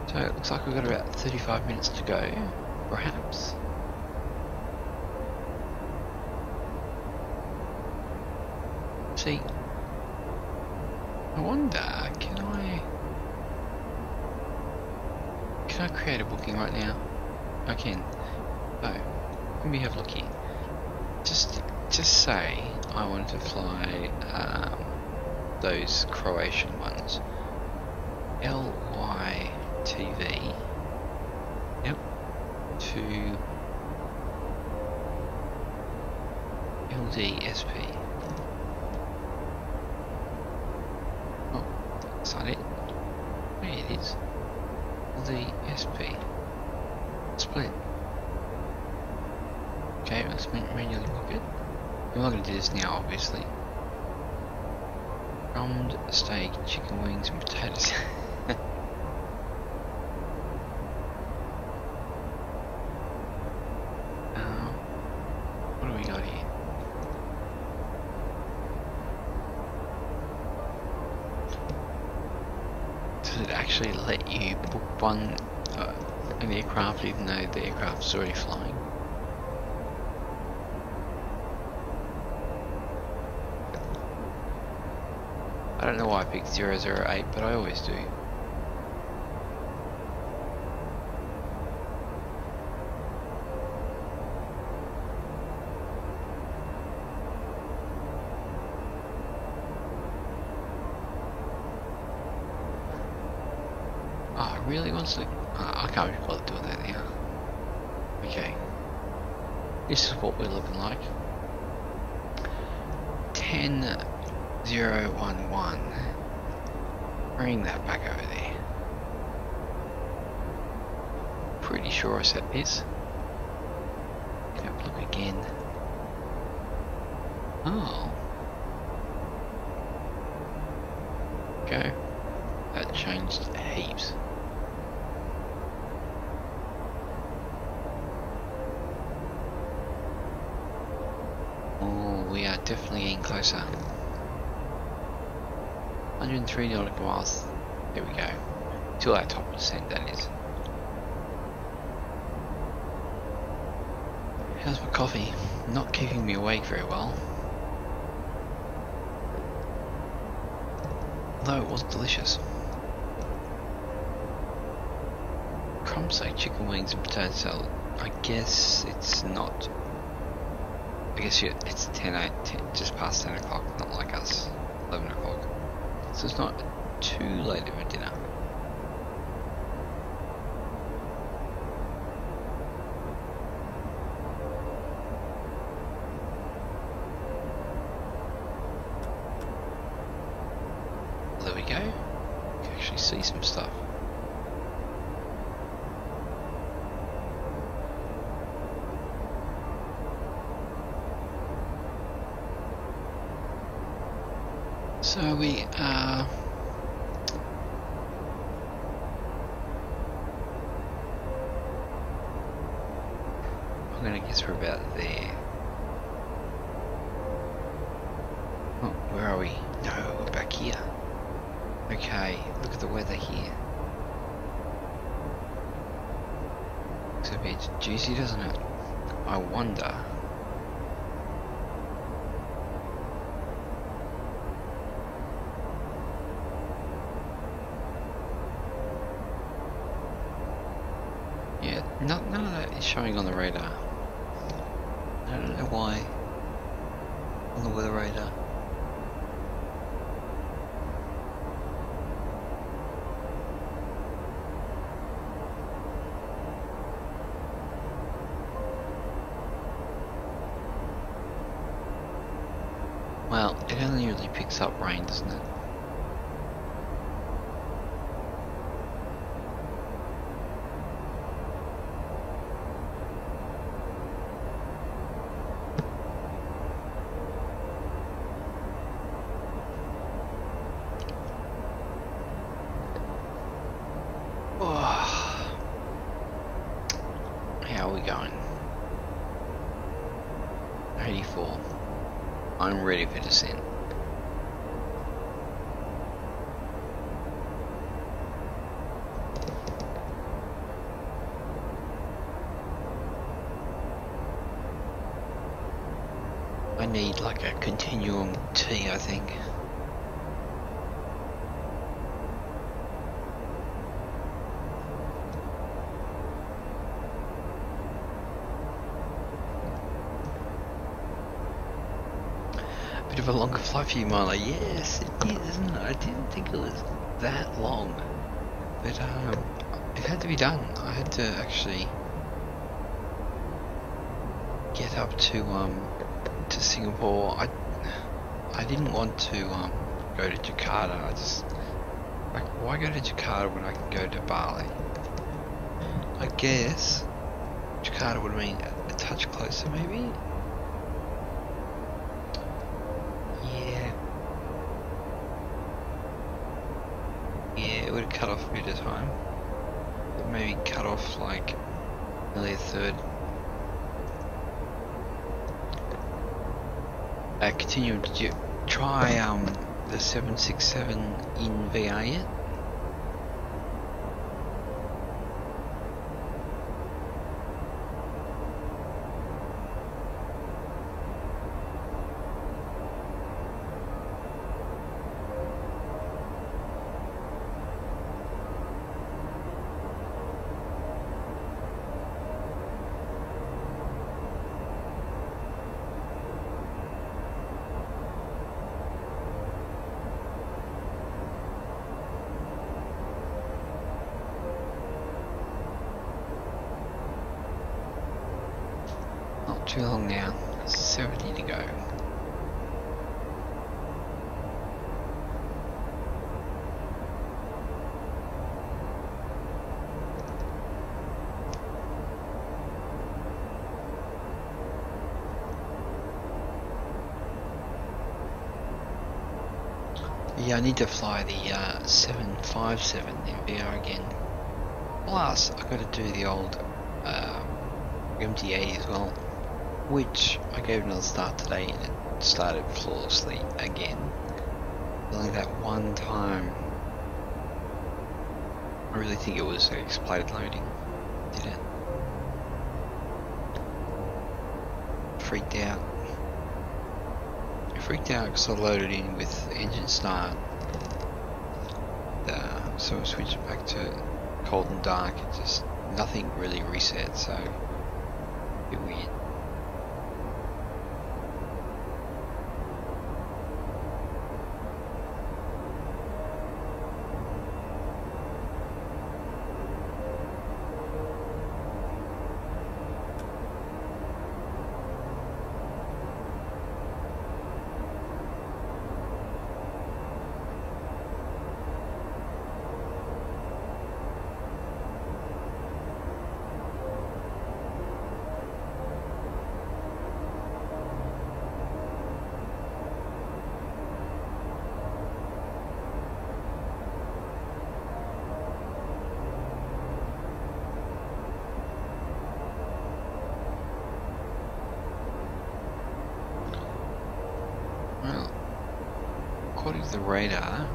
So it looks like we've got about 35 minutes to go, perhaps. See, I wonder, can I create a booking right now? I can. Oh, let me have a look here. Just say I wanted to fly those Croatian ones. LYTV. Yep. To LDSP. Oh, that's not it. There it is. LDSP. Split. Okay, let's manually book it. I'm not going to do this now, obviously. Drummed steak, chicken wings, and potatoes. What do we got here? actually let you book an aircraft even though the aircraft is already flying. I don't know why I picked 008, but I always do. Oh, it really wants to... I can't be bothered doing that now. Okay. This is what we're looking like. 10-0-1-1. Bring that back over there. Pretty sure I set this. Have a look again. Oh. Okay. That changed heaps. Oh, we are definitely getting closer. 103 nautical miles. There we go. To our top percent, that is. How's my coffee? Not keeping me awake very well. Although it was delicious. Crumbs like chicken wings and potato salad. I guess it's not. I guess it's 10, just past 10 o'clock, not like us, 11 o'clock. So it's not too late of a dinner. There we go. You can actually see some stuff. So we are... I'm gonna guess we're about there. Oh, where are we? No, we're back here. Okay, look at the weather here. Looks a bit juicy, doesn't it? I wonder... Yeah, none of that is showing on the radar. I don't know why. On the weather radar. Well, it only really picks up rain, doesn't it? How are we going? 84. I'm ready for descent. I need like a continuum T, I think. Bit of a longer flight for you, Milo. Yes, it is, isn't it? I didn't think it was that long, but it had to be done. I had to actually get up to Singapore. I didn't want to go to Jakarta. I just like, why go to Jakarta when I can go to Bali? I guess Jakarta would mean a touch closer, maybe. Yeah, it would have cut off a bit of time. It maybe cut off like nearly a third. Continue. Did you try the 767 in VR yet? Too long now. 70 to go. Yeah, I need to fly the 757 MVR again. Plus, I got to do the old MD-80 as well, which I gave another start today and it started flawlessly again. Only that one time, I really think it was exploded loading, did it? Freaked out. I freaked out because I loaded in with engine start. So I switched back to cold and dark, it just, nothing really reset, so a bit weird. Well, according to the radar,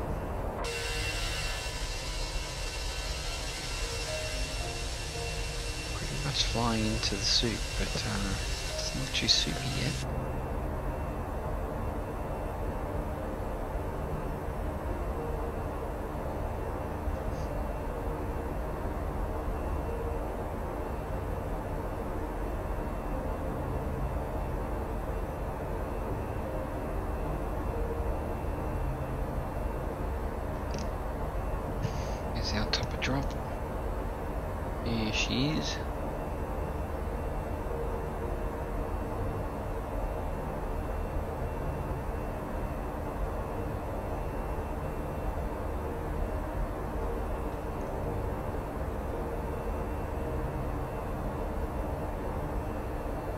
pretty much flying into the soup, but it's not too soupy yet. Our top of drop. Here she is.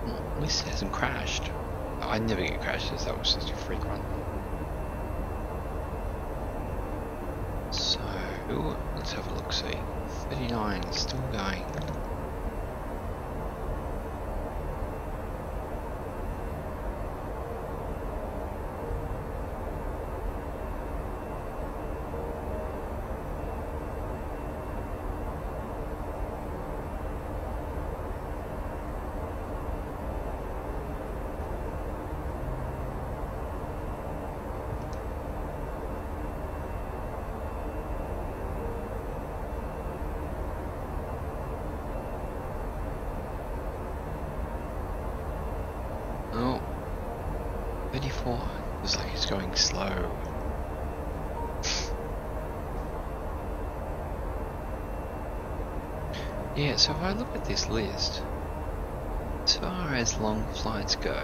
At least it hasn't crashed. I never get crashes, that was just a freak run. So, let's have a look, see. 39 is still going. Oh, 34. Looks like it's going slow. Yeah, so if I look at this list, as far as long flights go,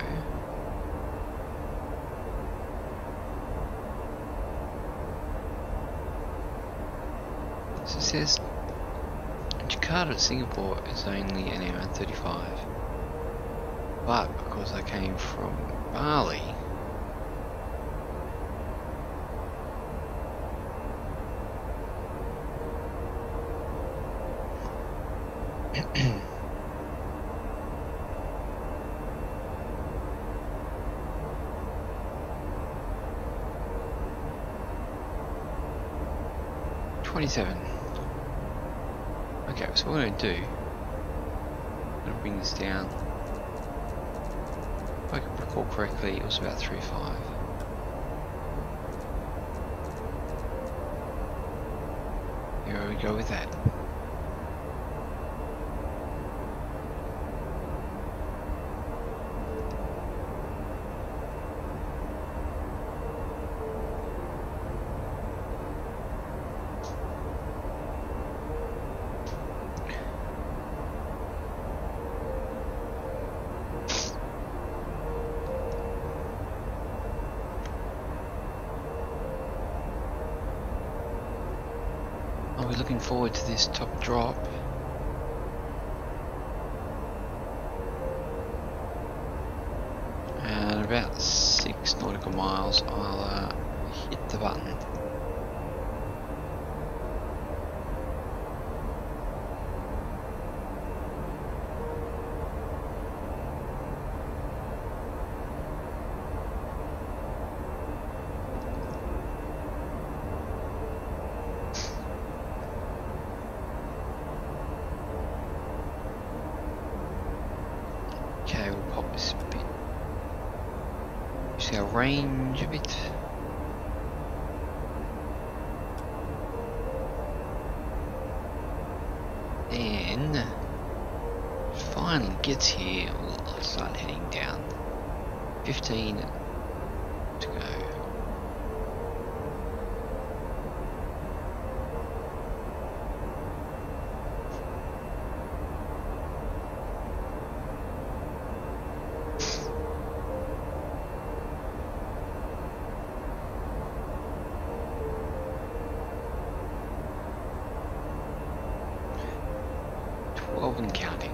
so it says Jakarta to Singapore is only an hour and 35. But because I came from Bali, $27. Okay, so what I'm going to do, I'm going to bring this down. If I can recall correctly, it was about 3.5. Here we go with that. Are we looking forward to this top drop? And about 6 nautical miles, I'll hit the button. Okay, we'll pop this a bit. See our range a bit. Then finally gets here, we'll start heading down. 15 to go. And counting.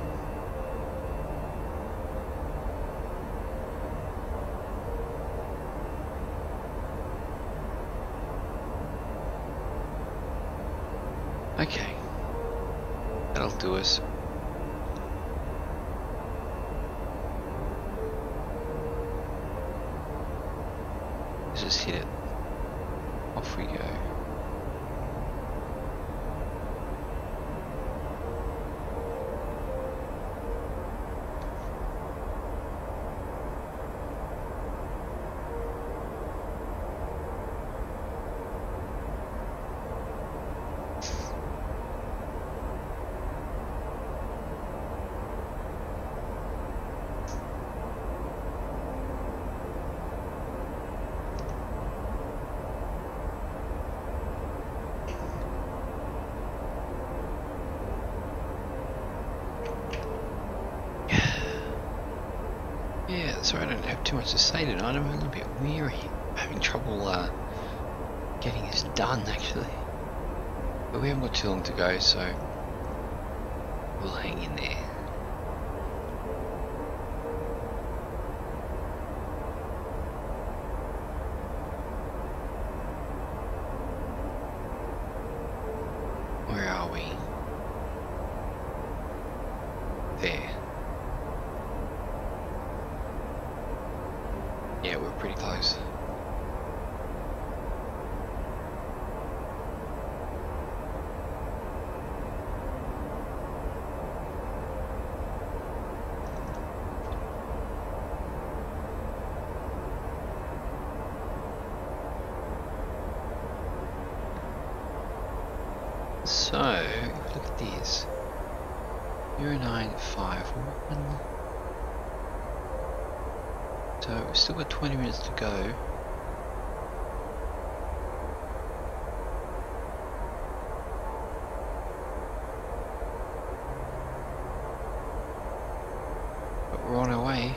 Okay, that'll do us. Let's just hit it. Off we go. Yeah, sorry I don't have too much to say tonight. I'm a little bit weary. I'm having trouble getting this done actually. But we haven't got too long to go, so we'll hang in there. Where are we? There. Yeah, we're pretty close. So, look at this. 0951. So we've still got 20 minutes to go. But we're on our way.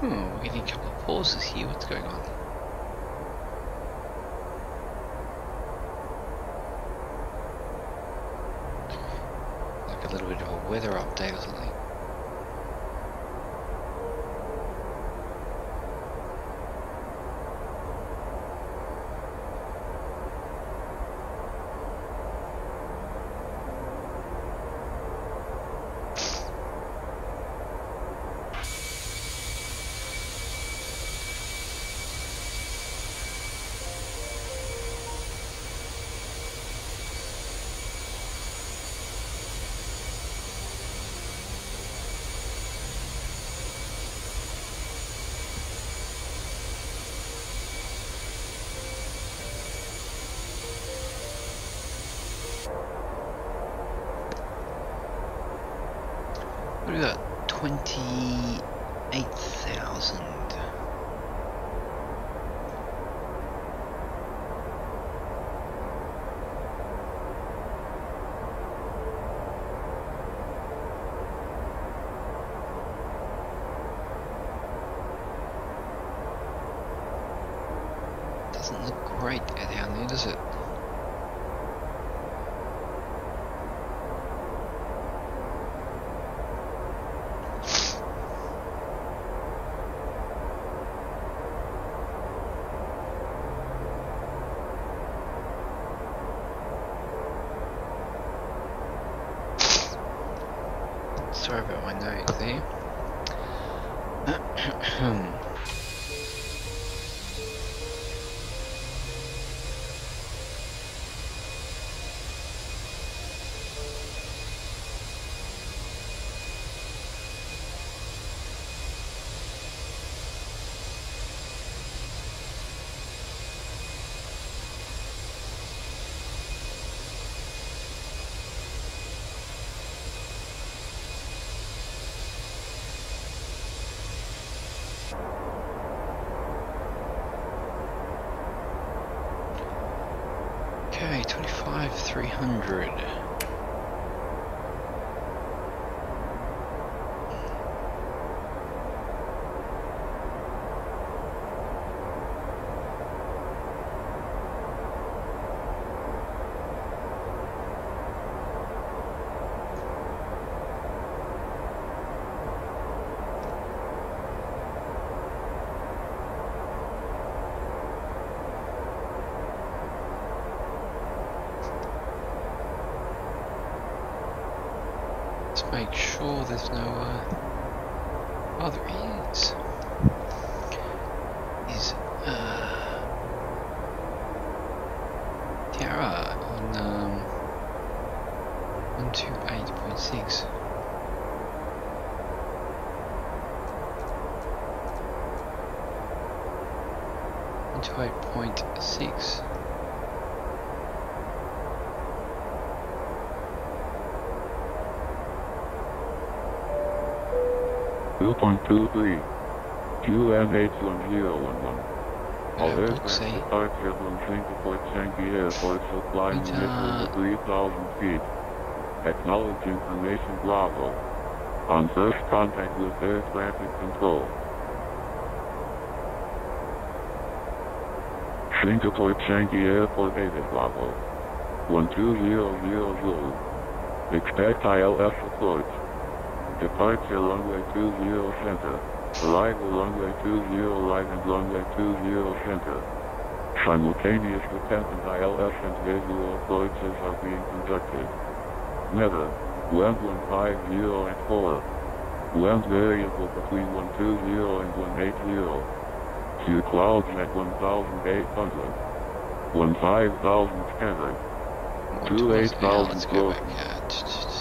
We're getting a couple of pauses here. What's going on? Like a little bit of a weather update or something. we got? 28,000. Doesn't look great down there, does it? Sorry about my nose there. Okay, 25,300. Let's make sure there's no, oh there is. Is, Tiara on, 128.6. To 8.6.
.23 QNH1011. All aircraft departure from Singapore Changi Airport flying initially 3,000 feet. Acknowledge information Bravo. On first contact with air traffic control. Singapore Changi Airport 8 at Bravo. 12000. Expect ILS approach. Departure runway 20 center. Arrival runway 20 right and runway 20 center. Simultaneous dependent ILS and visual approaches are being conducted. Weather, wind 150 at 4. Wind variable between 120 and 180. Few clouds at 1,800. 15,000 scattered. 28,000 close.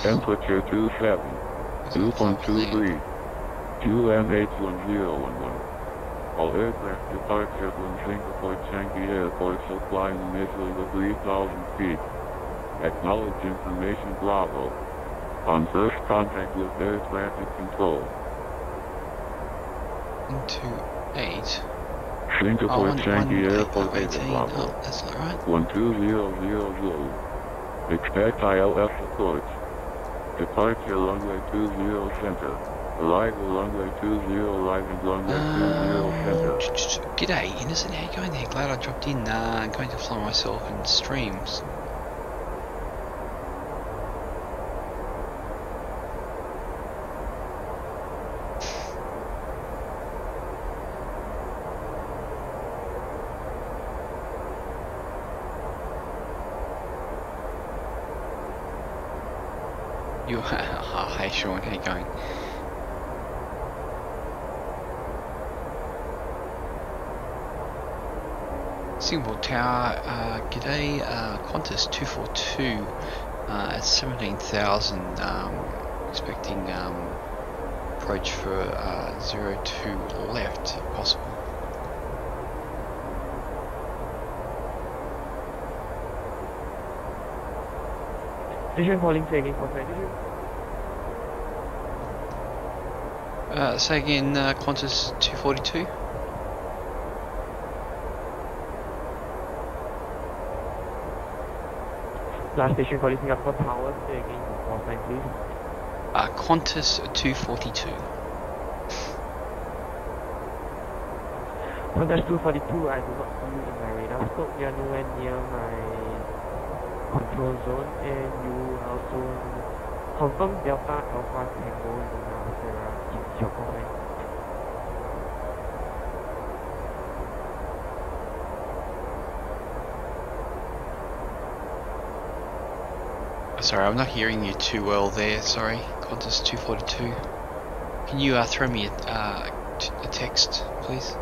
Temperature 27. 2.23. QNH1011. All aircraft departure from Singapore Changi Airport shall flying initially with 3,000 feet. Acknowledge information Bravo. On first contact with air traffic control.
Into 8.
Singapore Changi Airport 8 Bravo.
Oh, that's not right.
12000. Expect ILS approach. Departure runway 20 center. Arrival runway 20 right and runway 20 center.
G'day, Innocent, how you going there? Glad I dropped in. I'm going to fly myself in streams. You, hey Sean, how you going? Singapore Tower, g'day, Qantas 242 at 17,000, expecting approach for 02 left if possible.
Vision calling training for 22.
Say again, Qantas 242.
Last station calling Singapore Tower, say again, one time please.
Qantas 242.
Qantas 242, I do not see you in my radar scope. You are nowhere near my control zone, and you also confirm Delta Alpha Tango Luna Sierra is your comment.
Sorry, I'm not hearing you too well there. Sorry, Qantas 242. Can you throw me a text, please?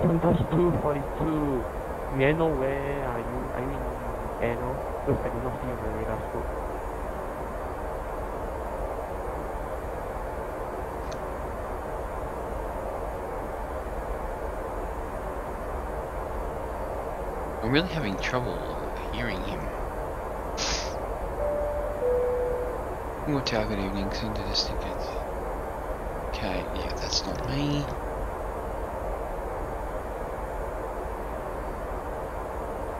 Qantas 242, may I know where are you? Are you in air now? Because I do not see you in my radar scope.
I'm really having trouble hearing him. More tower, good evening, soon to this ticket. Okay, yeah, that's not me.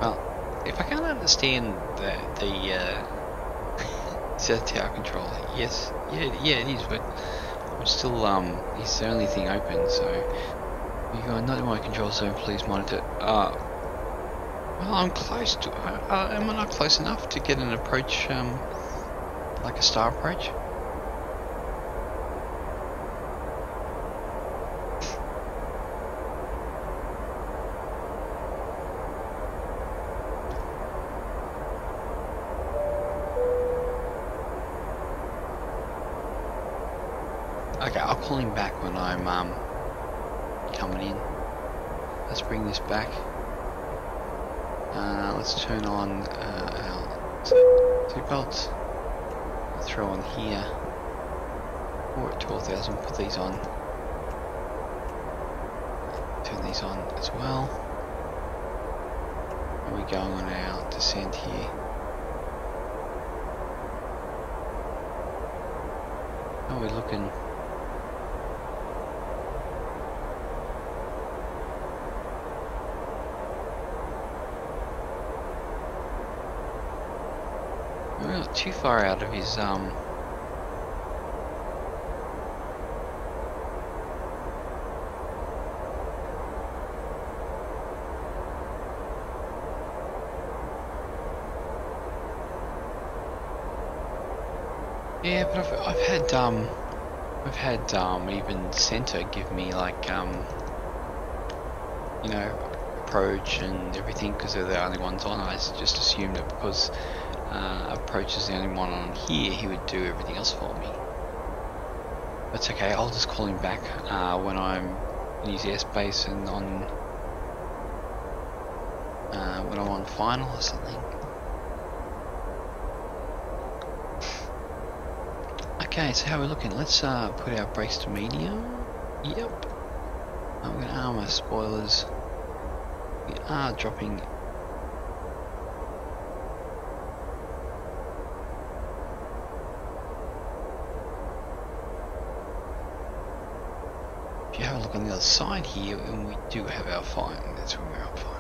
Well, if I can't understand the South Tower controller, yes, yeah, it is, but I'm still, it's the only thing open, so you are not in my control zone, please monitor. Well, I'm close to, am I not close enough to get an approach, like a star approach? Okay, I'll call him back when I'm coming in. Let's bring this back. Let's turn on our seatbelts. Throw on here. We're at 12,000. Put these on. Turn these on as well. And we're going on our descent here. How are we looking? We're not too far out of his yeah, but I've had even Center give me like you know, approach and everything because they're the only ones on. I just assumed that because approach is the only one on here, he would do everything else for me. That's okay, I'll just call him back when I'm in his airspace and on when I'm on final or something. Okay, so how are we looking? Let's put our brakes to medium. Yep. I'm going to arm our spoilers. We are dropping. If you have a look on the other side here, and we do have our fine. That's when we're up fine.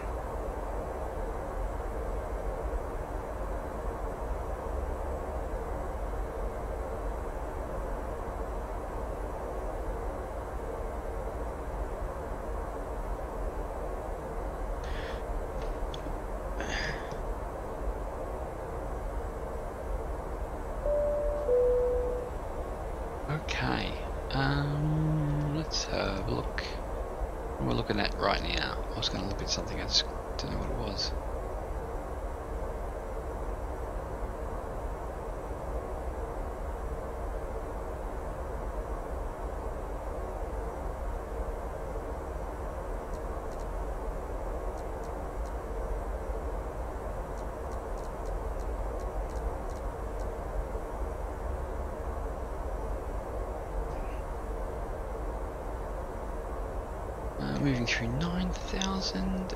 Okay, let's have a look. What we're looking at right now. I was going to look at something, I just don't know what it was. Moving through 9,000.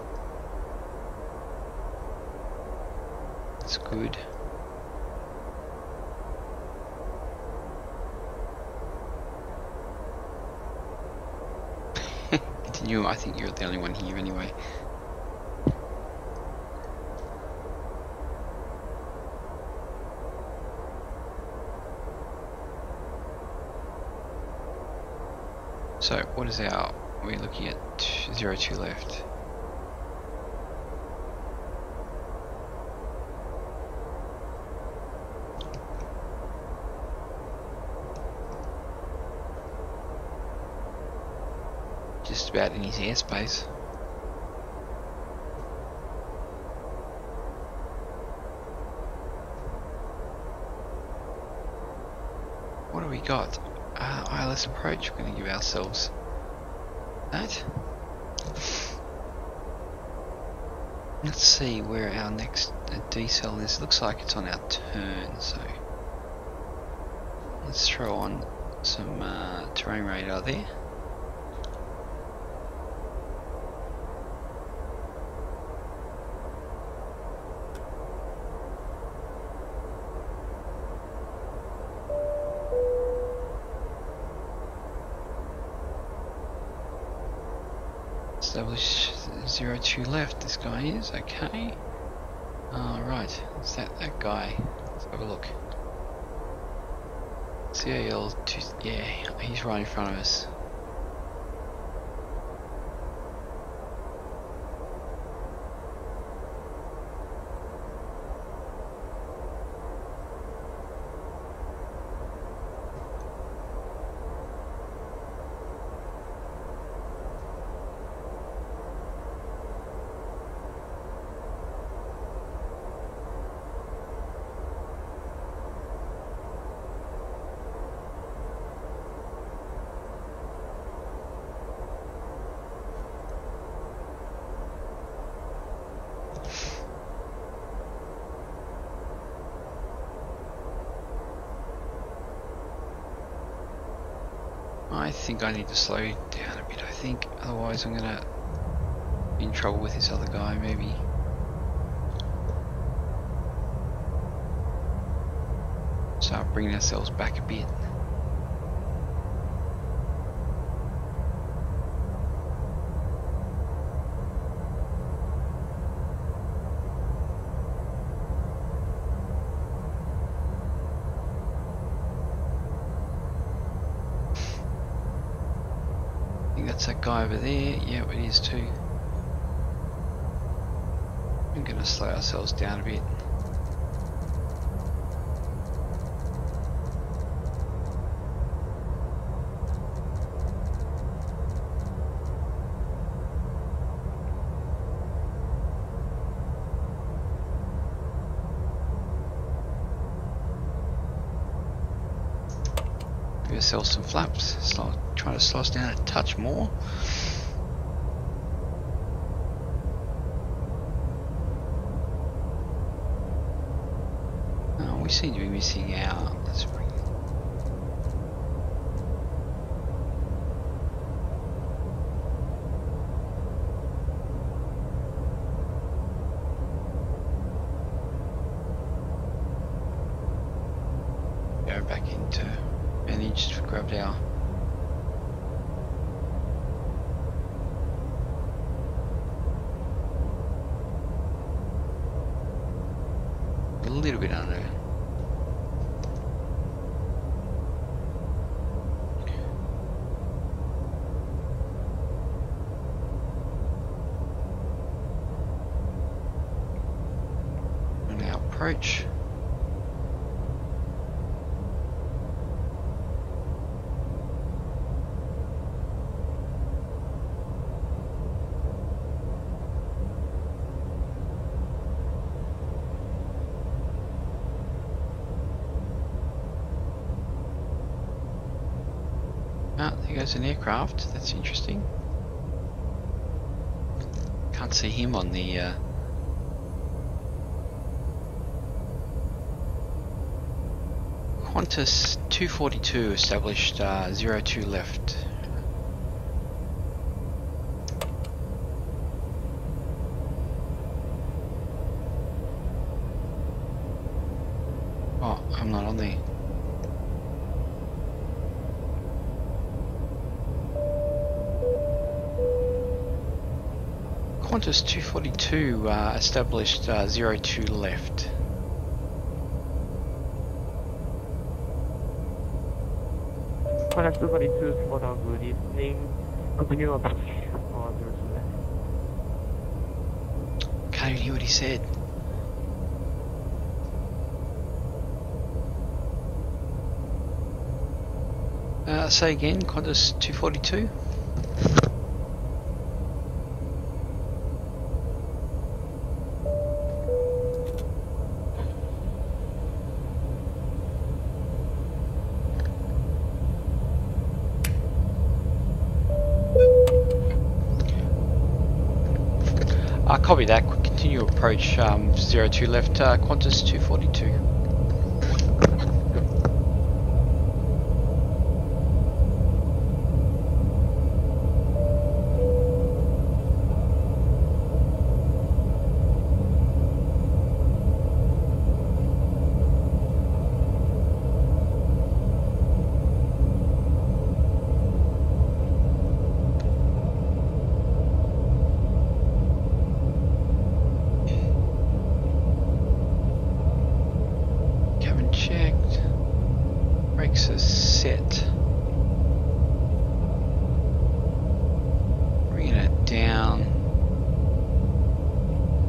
That's good. continue. I think you're the only one here anyway. So what is our, we're looking at 02 left. Just about in his airspace. What do we got? ILS approach. We're going to give ourselves that. Let's see where our next decel is. Looks like it's on our turn, so let's throw on some terrain radar there. Establish 02 left, this guy is, okay. Right, it's that guy. Let's have a look. CAL 2, yeah, he's right in front of us. I think I need to slow down a bit, I think, otherwise I'm gonna be in trouble with this other guy, maybe. Start bringing ourselves back a bit. That's that guy over there. Yeah, it is too. We're going to slow ourselves down a bit. Give ourselves some flaps. Try to slow us down a touch more. Oh, we seem to be missing out. Let's bring it. Go back into managed, grabbed our a little bit under. And now approach. There goes an aircraft, that's interesting. Can't see him on the Qantas 242 established 02 left. Oh, I'm not on there. Qantas 242 established 02 left.
Qantas 242 spot out, good evening. Continue approach on 02 left.
Can't even hear what he said. Say again, Qantas 242? Copy that. Continue approach 02 left, Qantas 242. Set. Bringing it down.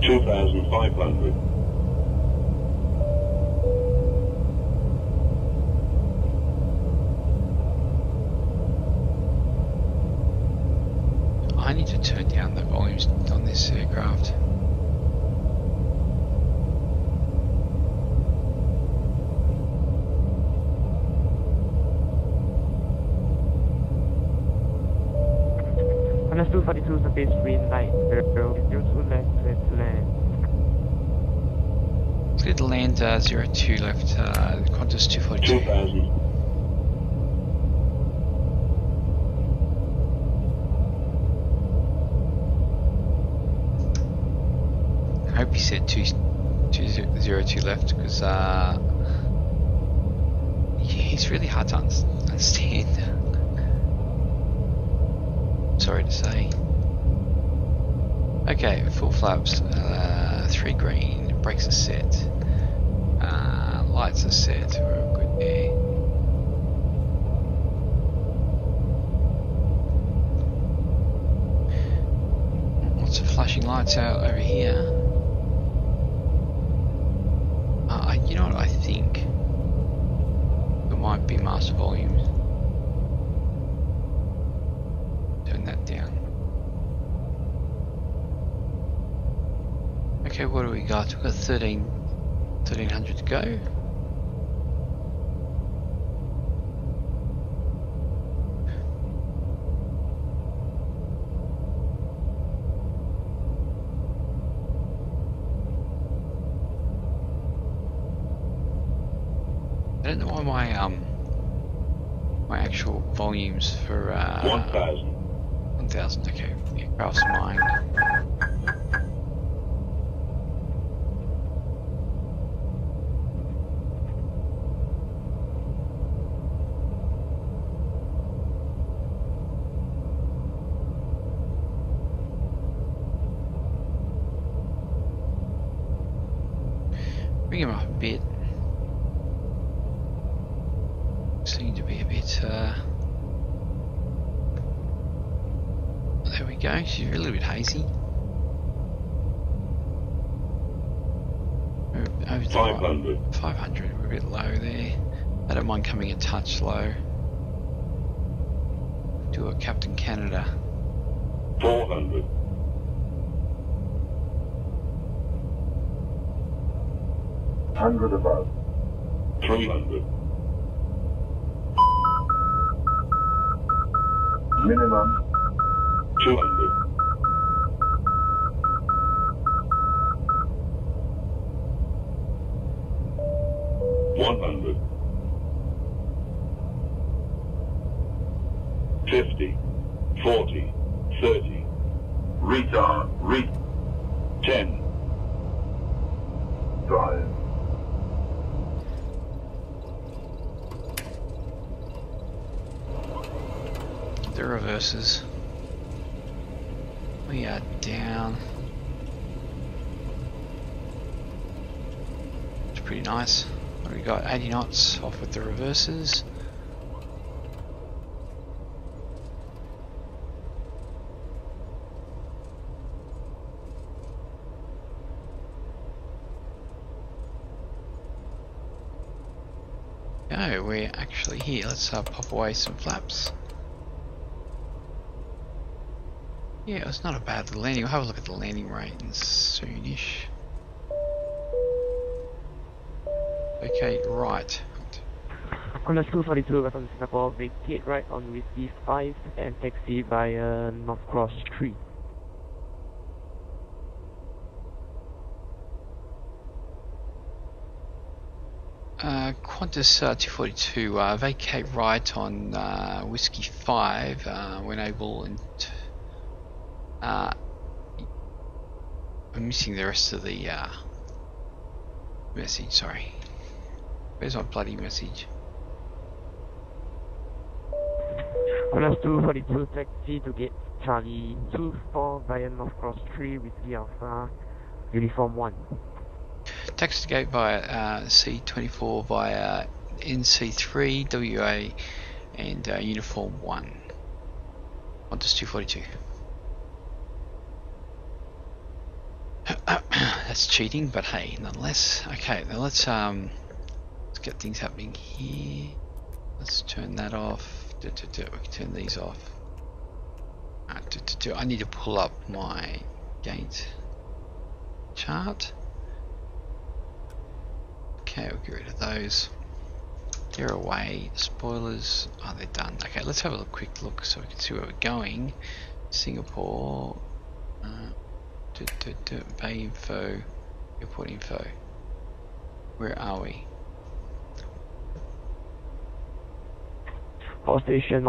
2,500.
I need to turn down the volumes on this aircraft.
Qantas 242 space green light, 02 left, clear to land.
Clear to land 02 left, Qantas 242.
2,000.
I hope he said 202 left, because he's really hard to understand. Sorry to say. Okay, full flaps, 3 green, brakes are set, lights are set, we're good there. Lots of flashing lights out over here. You know what, I think it might be master volumes. Turn that down. Okay, what do we got? We've got 1300 to go. I don't know why my actual volumes for
1,000.
1,000, okay, aircraft's mine. Bring him up a bit. Seem to be a bit there we go, she's a little bit hazy. Over
500.
500, we're a bit low there. I don't mind coming a touch low. Do a Captain Canada.
400.
100 above.
300.
Minimum.
200. 100. 50. 40. 30.
Retard.
10.
Drive.
The reverses. We are down. It's pretty nice. What do we got? 80 knots off with the reverses. Oh, we're actually here. Let's pop away some flaps. Yeah, it's not a bad landing. We'll have a look at the landing rate soonish. Okay, right.
On 242 west on Singapore, vacate right on Whiskey 5 and taxi via North Cross 3.
Qantas 242, vacate right on Whiskey 5 when able, and I'm missing the rest of the message, sorry. Where's my bloody message?
On 242 taxi to get Charlie 24 via North Cross 3 Whiskey Alpha, Uniform 1.
Taxi to gate via C24 via NC3, WA and Uniform 1. Qantas 242. That's cheating, but hey, nonetheless. Okay, now let's get things happening here. Let's turn that off. We can turn these off. I need to pull up my gate chart. Okay, we'll get rid of those. They're away. Spoilers. Oh, they're done. Okay, let's have a quick look so we can see where we're going. Singapore. Bay info. Airport info. Where are we?
All station,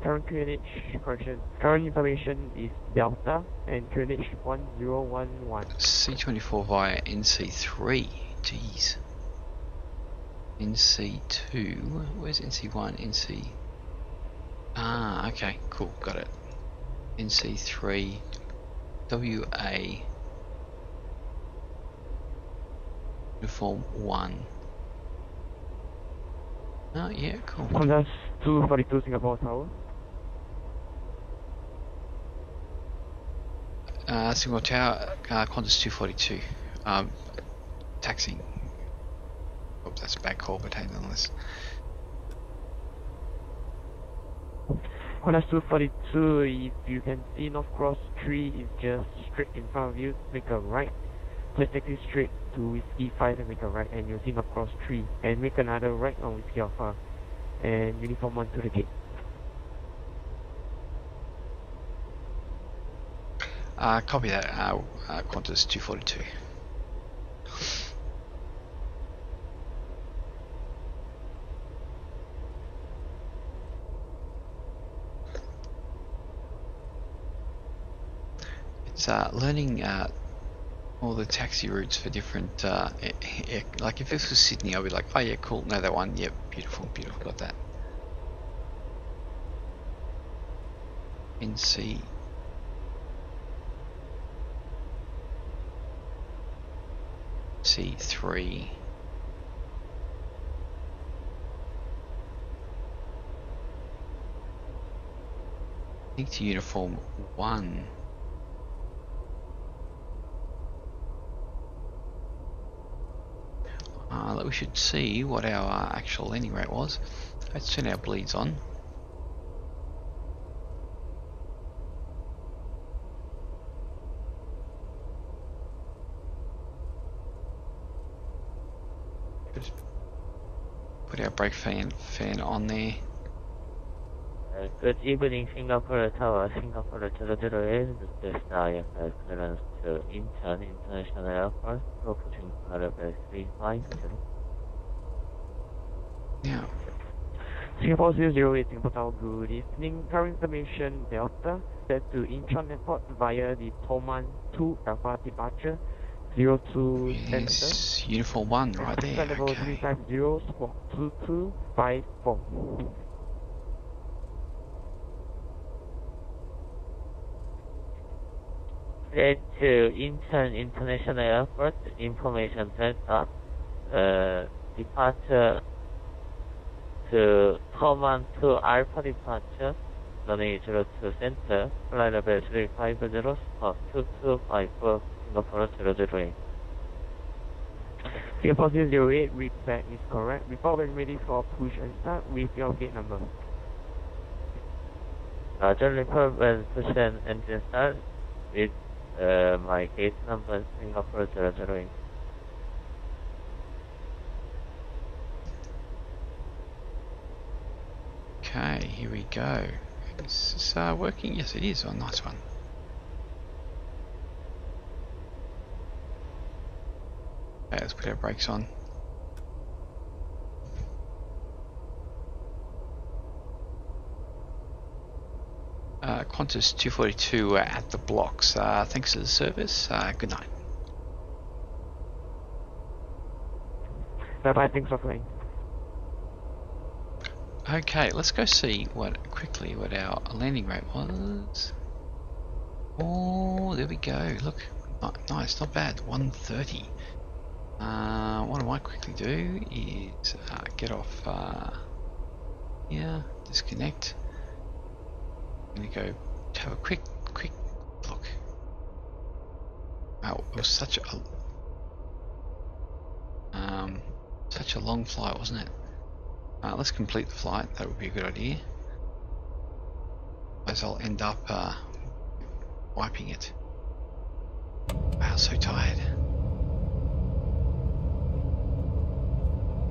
current QNH, correction, current information is Delta and QNH 1011.
C24 via NC3, jeez. NC2, where's NC1, NC? Ah, okay, cool, got it. NC3, WA, Uniform 1. Oh, yeah, cool.
Qantas 242 Singapore Tower.
Singapore Tower, Qantas 242. Taxiing. Oh, that's a bad call, but hey, nonetheless.
Qantas 242, if you can see North Cross 3 is just straight in front of you, make a right. Please taxi straight to Whiskey 5 and make a right, and you'll see North Cross 3. And make another right on Whiskey Alpha and Uniform 1 to the gate.
Copy that, Qantas 242. It's learning all the taxi routes for different, like if this was Sydney, I'll be like, oh yeah, cool, know that one, yep, beautiful, beautiful, got that. NC. C3. I think to Uniform 1. We should see what our actual landing rate was. Let's turn our bleeds on. Just put our brake fan on there.
Good evening, Singapore Tower, Singapore 008, this is Naya, clearance to Incheon International Airport, approaching Parabel 350.
Yeah.
Singapore 008 Singapore Tower, good evening. Current information Delta, set to Incheon Airport via the Toman 2 Alpha departure, 02
Yes, Uniform 1 right there.
Level
Okay.
350, squawk 2254.
Flight to Incheon International Airport, information Delta, departure to Toman to Alpha departure, runway 02 center, flight level 350, stop 2254, Singapore 008.
Singapore 008, read is correct. Before we're ready for push and start with your gate number.
Roger, report when push and engine start with my gate number Singapore 008.
Okay, here we go. Is this working? Yes, it is. Oh, nice one. Okay, let's put our brakes on. Qantas 242 at the blocks. Thanks for the service. Good night.
Bye bye, thanks for flying.
Okay, let's go see what our landing rate was. Oh, there we go. Look, nice, not bad. 130. What I might quickly do is get off here, disconnect. I'm gonna go have a quick look. Wow, it was such a long flight, wasn't it? Let's complete the flight. That would be a good idea. Otherwise I'll end up wiping it. Wow, so tired.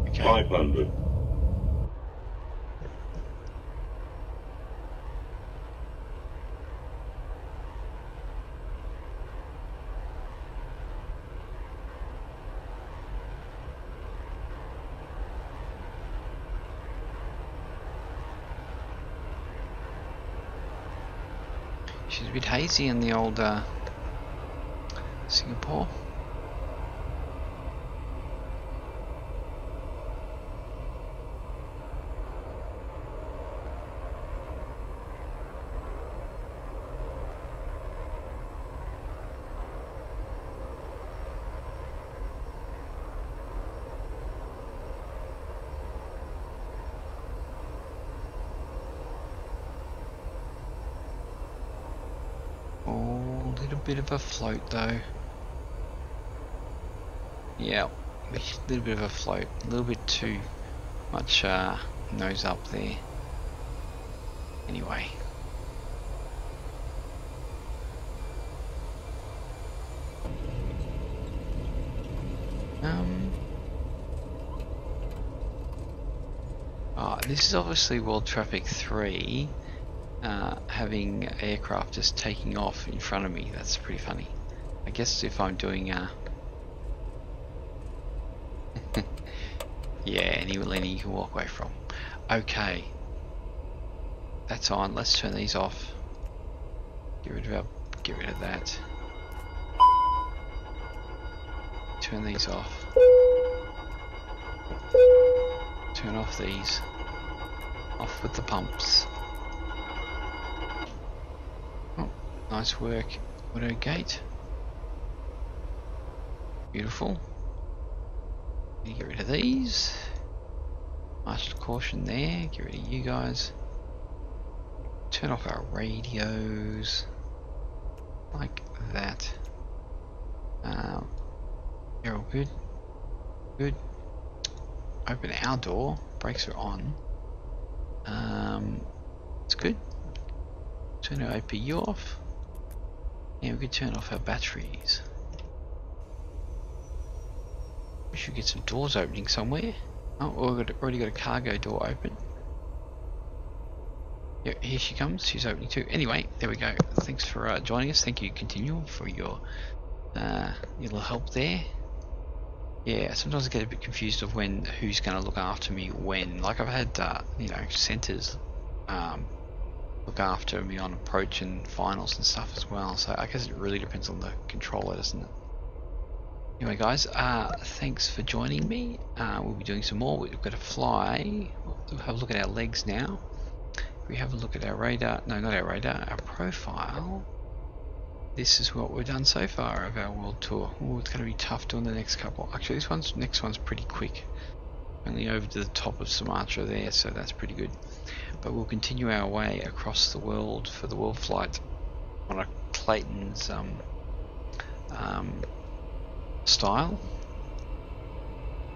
Okay.
500.
She's a bit hazy in the old Singapore. Bit of a float though. Yeah, a little bit of a float, a little bit too much nose up there. Anyway. This is obviously World Traffic 3. Having aircraft just taking off in front of me. That's pretty funny. I guess if I'm doing yeah, any landing you can walk away from. Okay, that's on. Let's turn these off. Get rid of that. Turn these off. Turn off these. Off with the pumps. Nice work, auto gate. Beautiful. Get rid of these. Marshal caution there. Get rid of you guys. Turn off our radios. Like that. You're all good. Good. Open our door. Brakes are on. It's good. Turn our APU off. And we could turn off our batteries. We should get some doors opening somewhere. Oh, we've already got a cargo door open. Yeah, here she comes. She's opening too. Anyway, there we go. Thanks for joining us. Thank you, Continual, for your little help there. Yeah, sometimes I get a bit confused of who's going to look after me when. Like I've had, centres look after me on approach and finals and stuff as well. So I guess it really depends on the controller, doesn't it? Anyway, guys, thanks for joining me. We'll be doing some more. We've got to fly. We'll have a look at our legs now. If we have a look at our radar, no, not our radar, our profile. this is what we've done so far of our world tour. Oh, it's going to be tough doing the next couple. Actually, next one's pretty quick. Only over to the top of Sumatra there, so that's pretty good. But we'll continue our way across the world for the Worldflight on a Clayton's style.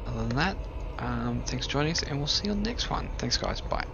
Other than that, thanks for joining us, and we'll see you on the next one. Thanks guys, bye.